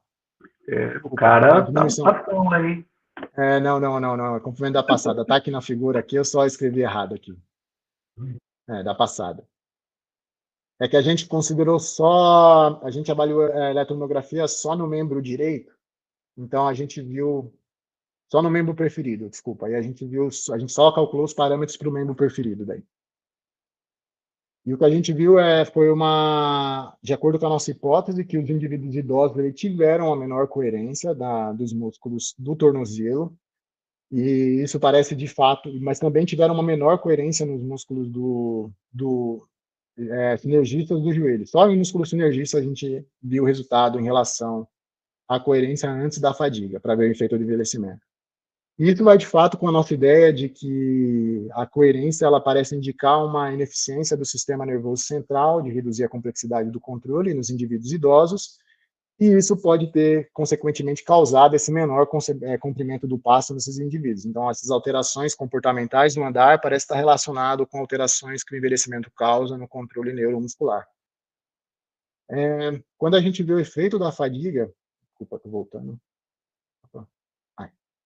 O cara tá passando aí. Não, é comprimento da passada. Tá aqui na figura, aqui eu só escrevi errado aqui. Da passada. É que a gente considerou a gente avaliou a eletromiografia só no membro direito, então a gente viu só no membro preferido, desculpa, aí a gente só calculou os parâmetros para o membro preferido daí. E o que a gente viu foi de acordo com a nossa hipótese, que os indivíduos idosos tiveram a menor coerência dos músculos do tornozelo, e isso parece de fato, mas também tiveram uma menor coerência nos músculos sinergistas do joelho. Só no músculo sinergista a gente viu o resultado em relação à coerência antes da fadiga, para ver o efeito do envelhecimento. E isso vai, de fato, com a nossa ideia de que a coerência ela parece indicar uma ineficiência do sistema nervoso central, de reduzir a complexidade do controle nos indivíduos idosos, e isso pode ter, consequentemente, causado esse menor comprimento do passo nesses indivíduos. Então, essas alterações comportamentais no andar parecem estar relacionadas com alterações que o envelhecimento causa no controle neuromuscular. Quando a gente vê o efeito da fadiga, Desculpa, estou voltando.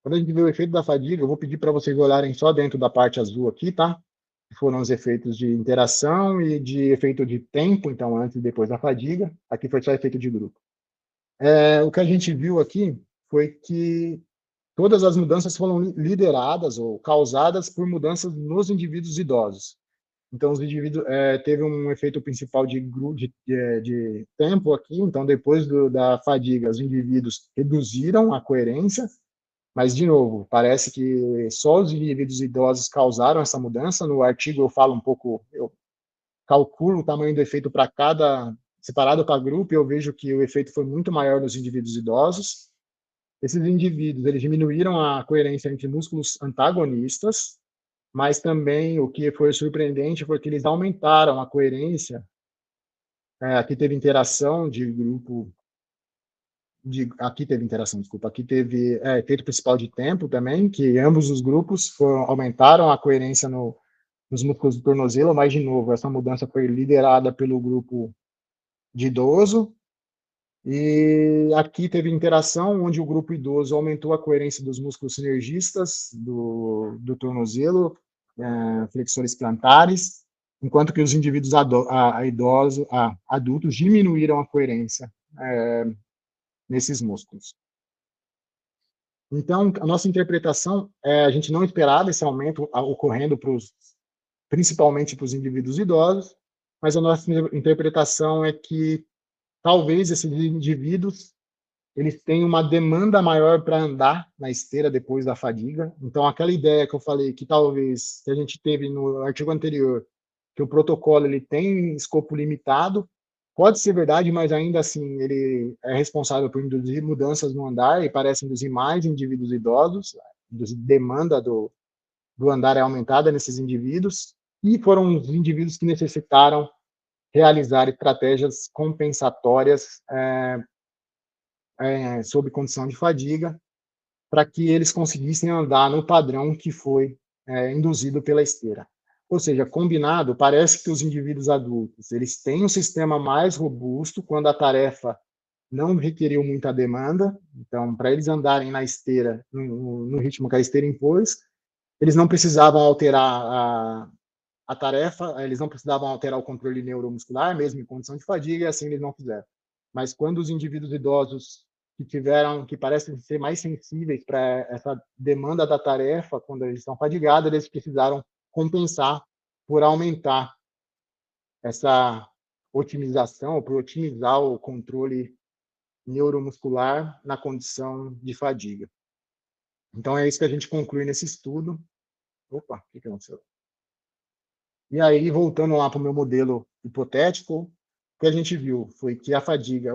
Quando a gente vê o efeito da fadiga, eu vou pedir para vocês olharem só dentro da parte azul aqui, tá? Que foram os efeitos de interação e de efeito de tempo, então antes e depois da fadiga. Aqui foi só efeito de grupo. O que a gente viu aqui foi que todas as mudanças foram lideradas ou causadas por mudanças nos indivíduos idosos. Então, os indivíduos teve um efeito principal de tempo aqui. Então, depois da fadiga, os indivíduos reduziram a coerência. Mas, de novo, parece que só os indivíduos idosos causaram essa mudança. No artigo eu falo um pouco, eu calculo o tamanho do efeito para cada, separado para grupo, e eu vejo que o efeito foi muito maior nos indivíduos idosos. Esses indivíduos, eles diminuíram a coerência entre músculos antagonistas, mas também o que foi surpreendente foi que eles aumentaram a coerência. Aqui teve interação de grupo. Aqui teve interação, desculpa. Aqui teve efeito principal de tempo também, que ambos os grupos aumentaram a coerência nos músculos do tornozelo, mas, de novo, essa mudança foi liderada pelo grupo de idoso. E aqui teve interação, onde o grupo idoso aumentou a coerência dos músculos sinergistas do tornozelo, flexores plantares, enquanto que os indivíduos adultos diminuíram a coerência nesses músculos. Então, a nossa interpretação a gente não esperava esse aumento ocorrendo principalmente para os indivíduos idosos, mas a nossa interpretação é que talvez esses indivíduos eles tenham uma demanda maior para andar na esteira depois da fadiga. Então, aquela ideia que eu falei que talvez, que a gente teve no artigo anterior, que o protocolo ele tem escopo limitado, pode ser verdade, mas ainda assim ele é responsável por induzir mudanças no andar e parece induzir mais indivíduos idosos, a demanda do andar é aumentada nesses indivíduos, e foram os indivíduos que necessitaram realizar estratégias compensatórias sob condição de fadiga, para que eles conseguissem andar no padrão que foi induzido pela esteira. Ou seja, combinado, parece que os indivíduos adultos eles têm um sistema mais robusto quando a tarefa não requeriu muita demanda. Então, para eles andarem na esteira, no ritmo que a esteira impôs, eles não precisavam alterar a tarefa, eles não precisavam alterar o controle neuromuscular, mesmo em condição de fadiga, e assim eles não fizeram. Mas quando os indivíduos idosos que parecem ser mais sensíveis para essa demanda da tarefa, quando eles estão fadigados, eles precisaram compensar por aumentar essa otimização, por otimizar o controle neuromuscular na condição de fadiga. Então, é isso que a gente conclui nesse estudo. Opa, o que aconteceu? E aí, voltando lá para o meu modelo hipotético, o que a gente viu foi que a fadiga,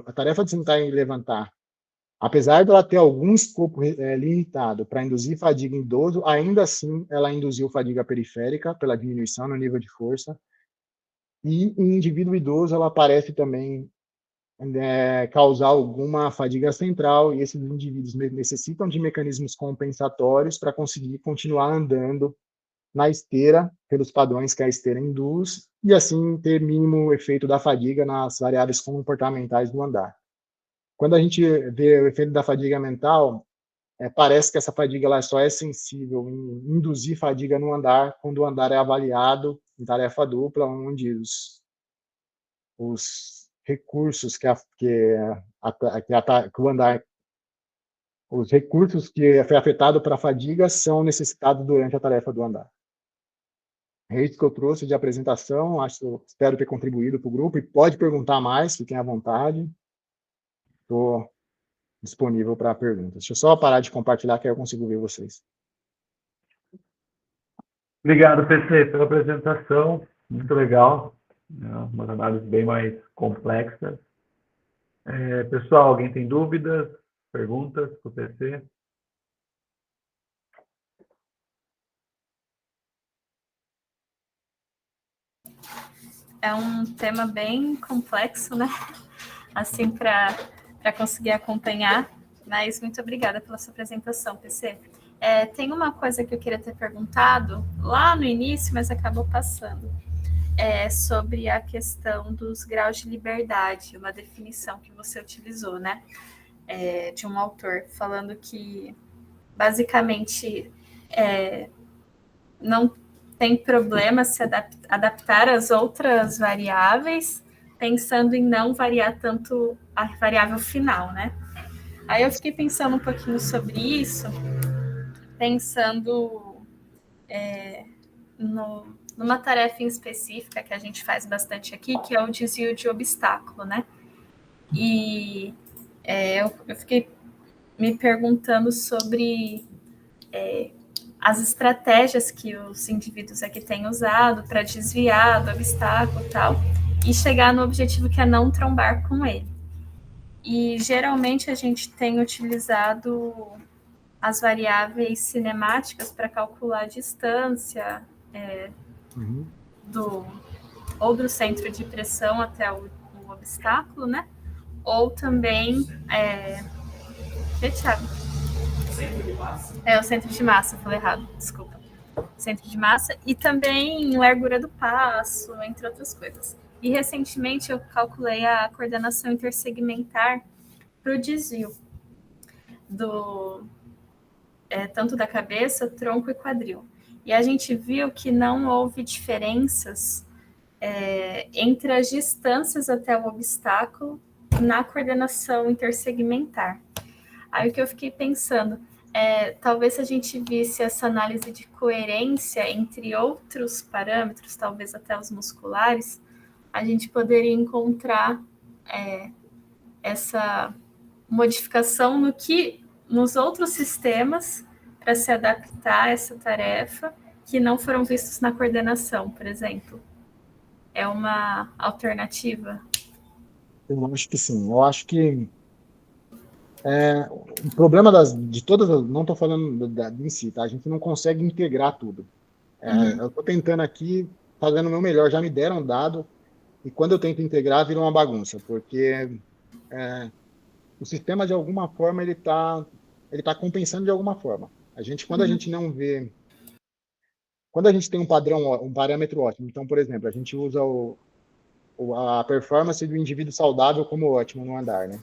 a tarefa de sentar e levantar, apesar dela ter algum escopo limitado para induzir fadiga em idoso, ainda assim ela induziu fadiga periférica pela diminuição no nível de força. E em indivíduo idoso ela parece também causar alguma fadiga central, e esses indivíduos necessitam de mecanismos compensatórios para conseguir continuar andando na esteira, pelos padrões que a esteira induz, e assim ter mínimo efeito da fadiga nas variáveis comportamentais do andar. Quando a gente vê o efeito da fadiga mental, parece que essa fadiga ela só é sensível em induzir fadiga no andar quando o andar é avaliado em tarefa dupla, onde os recursos o andar, os recursos que foi afetado para a fadiga são necessitados durante a tarefa do andar. É isso que eu trouxe de apresentação. Espero ter contribuído para o grupo, e pode perguntar mais, fiquem à vontade. Estou disponível para perguntas. Deixa eu só parar de compartilhar, que aí eu consigo ver vocês. Obrigado, PC, pela apresentação. Muito legal. Uma análise bem mais complexa. Pessoal, alguém tem dúvidas, perguntas para o PC? É um tema bem complexo, né? Assim, para conseguir acompanhar. Mas muito obrigada pela sua apresentação, PC. Tem uma coisa que eu queria ter perguntado lá no início, mas acabou passando. sobre a questão dos graus de liberdade, uma definição que você utilizou, né? De um autor, falando que, basicamente, não tem problema se adaptar às outras variáveis, pensando em não variar tanto a variável final, né? Aí eu fiquei pensando um pouquinho sobre isso, pensando numa tarefa em específica que a gente faz bastante aqui, que é o desvio de obstáculo, né? E eu fiquei me perguntando sobre as estratégias que os indivíduos aqui têm usado para desviar do obstáculo e tal, e chegar no objetivo que é não trombar com ele. E geralmente a gente tem utilizado as variáveis cinemáticas para calcular a distância ou do centro de pressão até o obstáculo, né? Ou também Thiago? O centro de massa, falei errado, desculpa. Centro de massa e também largura do passo, entre outras coisas. E recentemente eu calculei a coordenação intersegmentar para o desvio tanto da cabeça, tronco e quadril. E a gente viu que não houve diferenças entre as distâncias até o obstáculo na coordenação intersegmentar. Aí o que eu fiquei pensando, talvez se a gente visse essa análise de coerência entre outros parâmetros, talvez até os musculares, a gente poderia encontrar essa modificação nos outros sistemas para se adaptar a essa tarefa que não foram vistos na coordenação, por exemplo. É uma alternativa? Eu acho que sim. Eu acho que o problema de todas, não estou falando em si, tá? A gente não consegue integrar tudo. Eu estou tentando aqui, fazendo o meu melhor, já me deram dado, e quando eu tento integrar, vira uma bagunça, porque o sistema, de alguma forma, ele tá compensando de alguma forma. Quando a gente não vê... Quando a gente tem um parâmetro ótimo, então, por exemplo, a gente usa a performance do indivíduo saudável como ótimo no andar, né?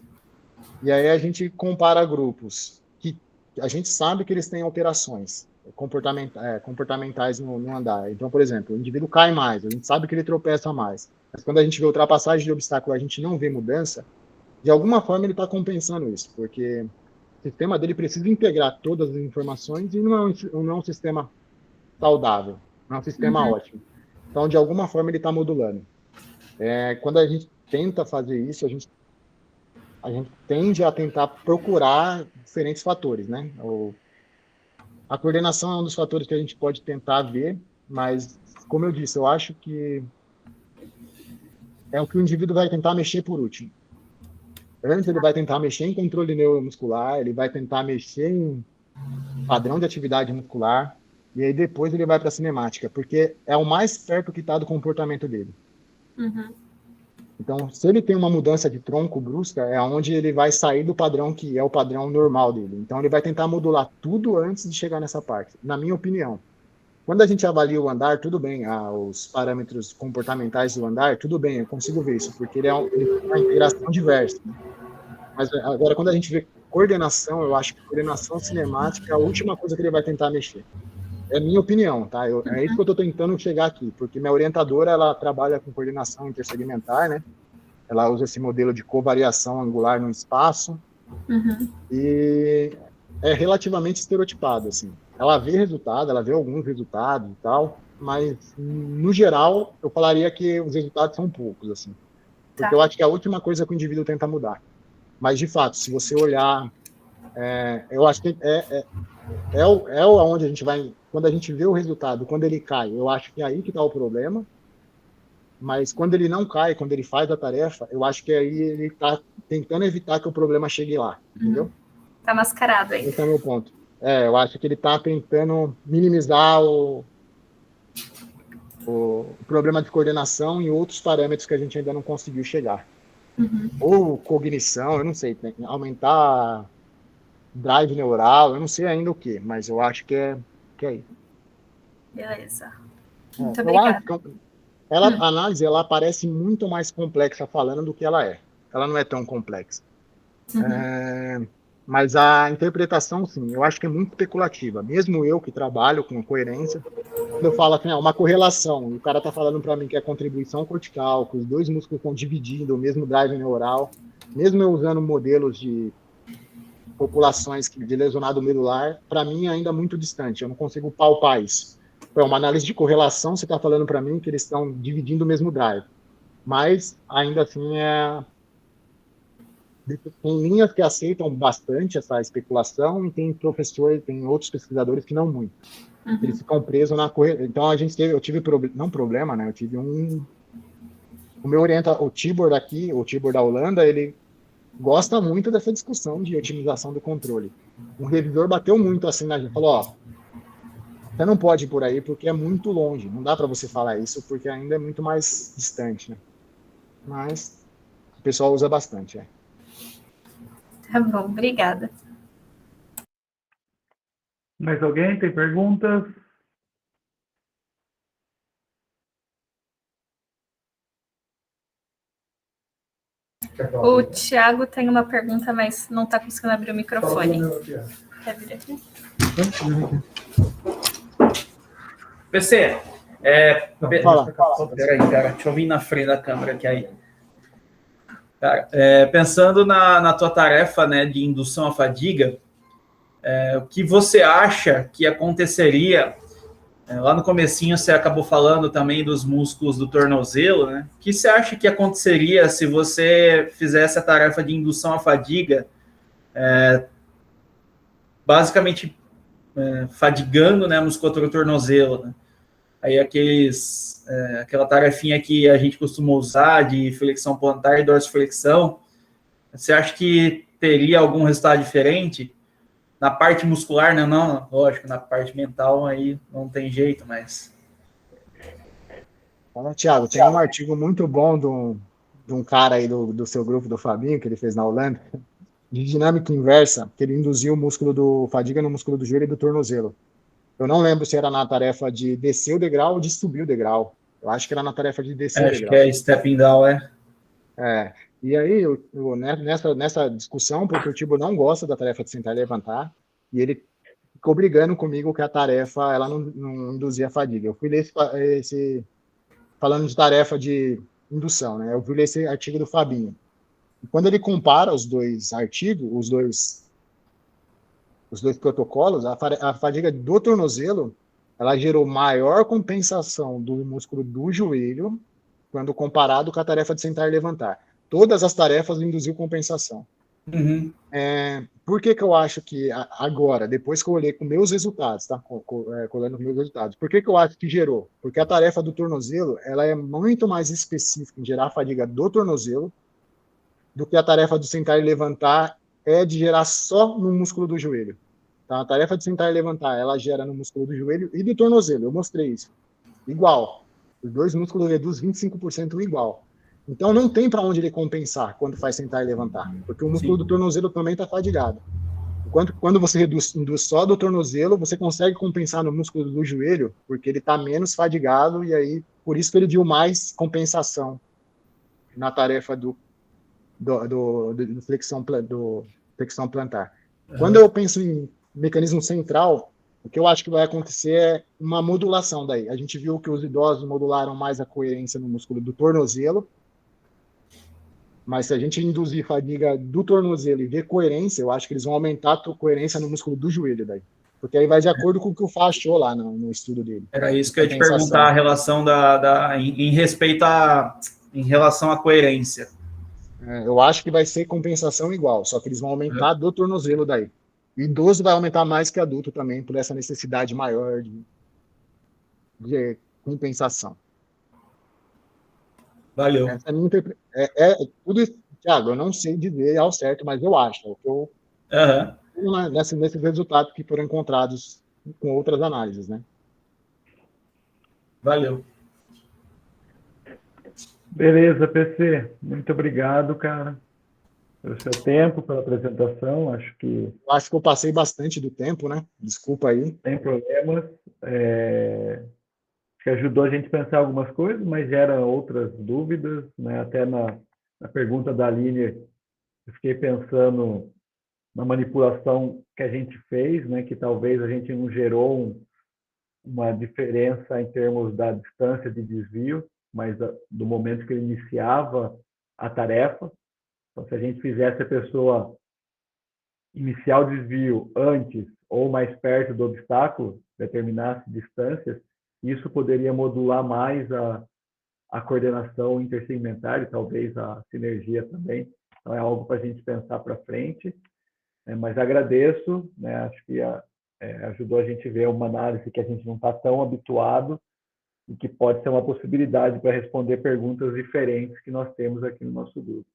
E aí a gente compara grupos que a gente sabe que eles têm alterações comportamentais no andar. Então, por exemplo, o indivíduo cai mais, a gente sabe que ele tropeça mais. Mas quando a gente vê ultrapassagem de obstáculo, a gente não vê mudança, de alguma forma ele está compensando isso, porque o sistema dele precisa integrar todas as informações e não é um sistema saudável, não é um sistema ótimo. Então, de alguma forma, ele está modulando. Quando a gente tenta fazer isso, a gente tende a tentar procurar diferentes fatores, né? A coordenação é um dos fatores que a gente pode tentar ver, mas, como eu disse, eu acho que é o que o indivíduo vai tentar mexer por último. Antes ele vai tentar mexer em controle neuromuscular, ele vai tentar mexer em padrão de atividade muscular, e aí depois ele vai para a cinemática, porque é o mais perto que está do comportamento dele. Então, se ele tem uma mudança de tronco brusca, é onde ele vai sair do padrão que é o padrão normal dele. Então, ele vai tentar modular tudo antes de chegar nessa parte, na minha opinião. Quando a gente avalia o andar, tudo bem, os parâmetros comportamentais do andar, tudo bem, eu consigo ver isso, porque ele tem uma integração diversa. Né? Mas agora, quando a gente vê coordenação, eu acho que coordenação cinemática é a última coisa que ele vai tentar mexer. É minha opinião, tá? É isso que eu estou tentando chegar aqui, porque minha orientadora, ela trabalha com coordenação intersegmentar, né? Ela usa esse modelo de covariação angular no espaço, e é relativamente estereotipado, assim. Ela vê resultado, ela vê alguns resultados e tal, mas, no geral, eu falaria que os resultados são poucos, assim. Porque eu acho que é a última coisa que o indivíduo tenta mudar. Mas, de fato, se você olhar, eu acho que onde a gente vai... Quando a gente vê o resultado, quando ele cai, eu acho que é aí que está o problema. Mas quando ele não cai, quando ele faz a tarefa, eu acho que aí ele está tentando evitar que o problema chegue lá, entendeu? Está mascarado aí. Esse é o meu ponto. Eu acho que ele está tentando minimizar o problema de coordenação em outros parâmetros que a gente ainda não conseguiu chegar. Ou cognição, eu não sei, aumentar drive neural, eu não sei ainda o que, mas eu acho que é isso. Beleza. Muito obrigada. A análise, ela parece muito mais complexa falando do que ela é. Ela não é tão complexa. Mas a interpretação, sim, eu acho que é muito especulativa. Mesmo eu que trabalho com coerência, quando eu falo assim, uma correlação, e o cara está falando para mim que é contribuição cortical, que os dois músculos estão dividindo o mesmo drive neural, mesmo eu usando modelos de populações de lesionado medular, para mim ainda é muito distante, eu não consigo palpar isso. É uma análise de correlação, você está falando para mim que eles estão dividindo o mesmo drive. Mas, ainda assim, tem linhas que aceitam bastante essa especulação e tem outros pesquisadores que não muito. Eles ficam presos na correlação. Então, eu tive não problema, né? Eu tive o meu o Tibor daqui, o Tibor da Holanda, ele gosta muito dessa discussão de otimização do controle. Um revisor bateu muito assim na gente, falou, você não pode ir por aí porque é muito longe, não dá para você falar isso porque ainda é muito mais distante, né? Mas o pessoal usa bastante, Tá bom, obrigada. Mais alguém tem perguntas? O Thiago tem uma pergunta, mas não está conseguindo abrir o microfone. Quer vir aqui? PC, Fala. Peraí, cara, deixa eu vir na frente da câmera aqui aí. Cara, pensando na tua tarefa, né, de indução à fadiga, o que você acha que aconteceria? Lá no comecinho você acabou falando também dos músculos do tornozelo, né? O que você acha que aconteceria se você fizesse a tarefa de indução à fadiga, basicamente fadigando, né, a musculatura do tornozelo, né? Aí aquela tarefinha que a gente costuma usar de flexão plantar e dorsiflexão, você acha que teria algum resultado diferente? Na parte muscular, né? Não, lógico, na parte mental aí não tem jeito, mas... Tiago, tem um artigo muito bom de um cara aí do seu grupo, do Fabinho, que ele fez na Holanda, de dinâmica inversa, que ele induziu o músculo do fadiga no músculo do joelho e do tornozelo. Eu não lembro se era na tarefa de descer o degrau ou de subir o degrau. Eu acho que era na tarefa de descer o degrau. Acho que é stepping down, E aí, nessa discussão, porque o Tibo não gosta da tarefa de sentar e levantar, e ele ficou brigando comigo que a tarefa ela não induzia a fadiga. Eu fui ler falando de tarefa de indução, né? Eu fui ler esse artigo do Fabinho. E quando ele compara os dois artigos, os dois protocolos, a fadiga do tornozelo, ela gerou maior compensação do músculo do joelho quando comparado com a tarefa de sentar e levantar. Todas as tarefas induziu compensação. Uhum. Por que eu acho que agora, depois que eu olhei com meus resultados, tá? Colando com meus resultados, por que eu acho que gerou? Porque a tarefa do tornozelo, ela é muito mais específica em gerar a fadiga do tornozelo do que a tarefa do sentar e levantar é de gerar só no músculo do joelho. Tá? A tarefa de sentar e levantar, ela gera no músculo do joelho e do tornozelo. Eu mostrei isso. Igual. Os dois músculos reduzem 25% igual. Então, não tem para onde ele compensar quando faz sentar e levantar, porque o músculo do tornozelo também está fadigado. Quando você induz só do tornozelo, você consegue compensar no músculo do joelho, porque ele está menos fadigado, e aí, por isso que ele deu mais compensação na tarefa do flexão plantar. Quando eu penso em mecanismo central, o que eu acho que vai acontecer é uma modulação daí. A gente viu que os idosos modularam mais a coerência no músculo do tornozelo, mas se a gente induzir fadiga do tornozelo e ver coerência, eu acho que eles vão aumentar a coerência no músculo do joelho daí. Porque aí vai de acordo com o que o Fá achou lá no estudo dele. Era isso que eu ia te perguntar, a relação em relação à coerência. Eu acho que vai ser compensação igual, só que eles vão aumentar do tornozelo daí. E idoso vai aumentar mais que adulto também, por essa necessidade maior de compensação. Valeu. Essa é a minha tudo isso, Thiago, eu não sei dizer ao certo, mas eu acho. O que eu nesses resultados que foram encontrados com outras análises, né? Valeu. Beleza, PC. Muito obrigado, cara, pelo seu tempo, pela apresentação. Acho que eu passei bastante do tempo, né? Desculpa aí. Sem problemas. que ajudou a gente a pensar algumas coisas, mas gera outras dúvidas, né? Até na pergunta da Aline, eu fiquei pensando na manipulação que a gente fez, né? Que talvez a gente não gerou uma diferença em termos da distância de desvio, mas do momento que ele iniciava a tarefa. Então, se a gente fizesse a pessoa iniciar o desvio antes ou mais perto do obstáculo, determinasse distâncias, isso poderia modular mais a coordenação intersegmentar e talvez a sinergia também. Então, é algo para a gente pensar para frente. Mas agradeço, né? Acho que ajudou a gente a ver uma análise que a gente não está tão habituado e que pode ser uma possibilidade para responder perguntas diferentes que nós temos aqui no nosso grupo.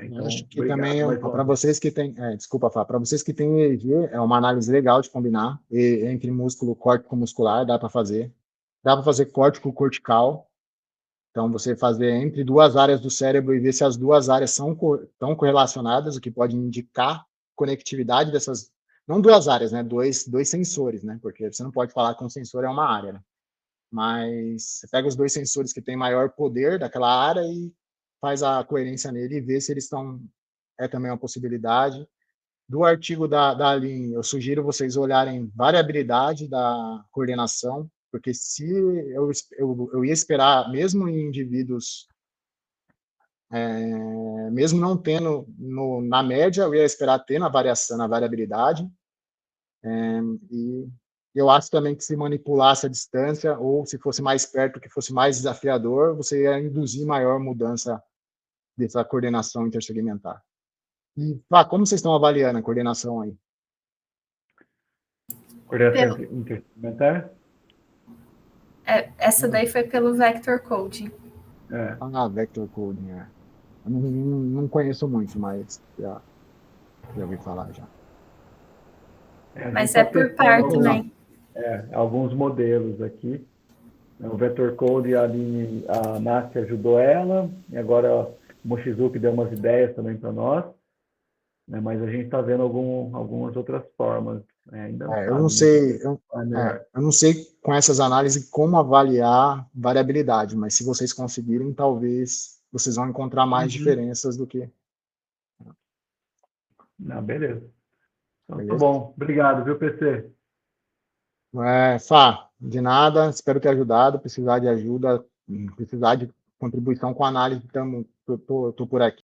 Então, acho que obrigado também, para vocês que têm, desculpa, Fá, para vocês que têm EEG, é uma análise legal de combinar entre músculo córtico muscular, dá para fazer. Dá para fazer córtico cortical. Então, você fazer entre duas áreas do cérebro e ver se as duas áreas estão correlacionadas, o que pode indicar conectividade dessas, não duas áreas, né? Dois sensores, né? Porque você não pode falar que um sensor é uma área, né? Mas você pega os dois sensores que têm maior poder daquela área e faz a coerência nele e vê se eles estão... É também uma possibilidade. Do artigo da Aline, eu sugiro vocês olharem variabilidade da coordenação, porque se eu ia esperar, mesmo em indivíduos, mesmo não tendo na média, eu ia esperar ter na variabilidade, e eu acho também que se manipulasse a distância, ou se fosse mais perto, que fosse mais desafiador, você ia induzir maior mudança dessa coordenação intersegmentar. E, como vocês estão avaliando a coordenação aí? Coordenação intersegmentar? Essa daí foi pelo Vector Coding. Vector Coding, Eu não conheço muito, mas já ouvi falar já. Mas é por par também. Alguns modelos aqui. O Vector Code, a Nath ajudou ela, e agora o Mochizuki deu umas ideias também para nós, né? Mas a gente está vendo algumas outras formas. Ainda eu não sei, eu não sei com essas análises como avaliar variabilidade, mas se vocês conseguirem, talvez vocês vão encontrar mais diferenças do que... Beleza. Então, Beleza? tá bom. Obrigado, viu, PC? Fá, de nada, espero ter ajudado. Precisar de ajuda, precisar de contribuição com a análise, estou por aqui.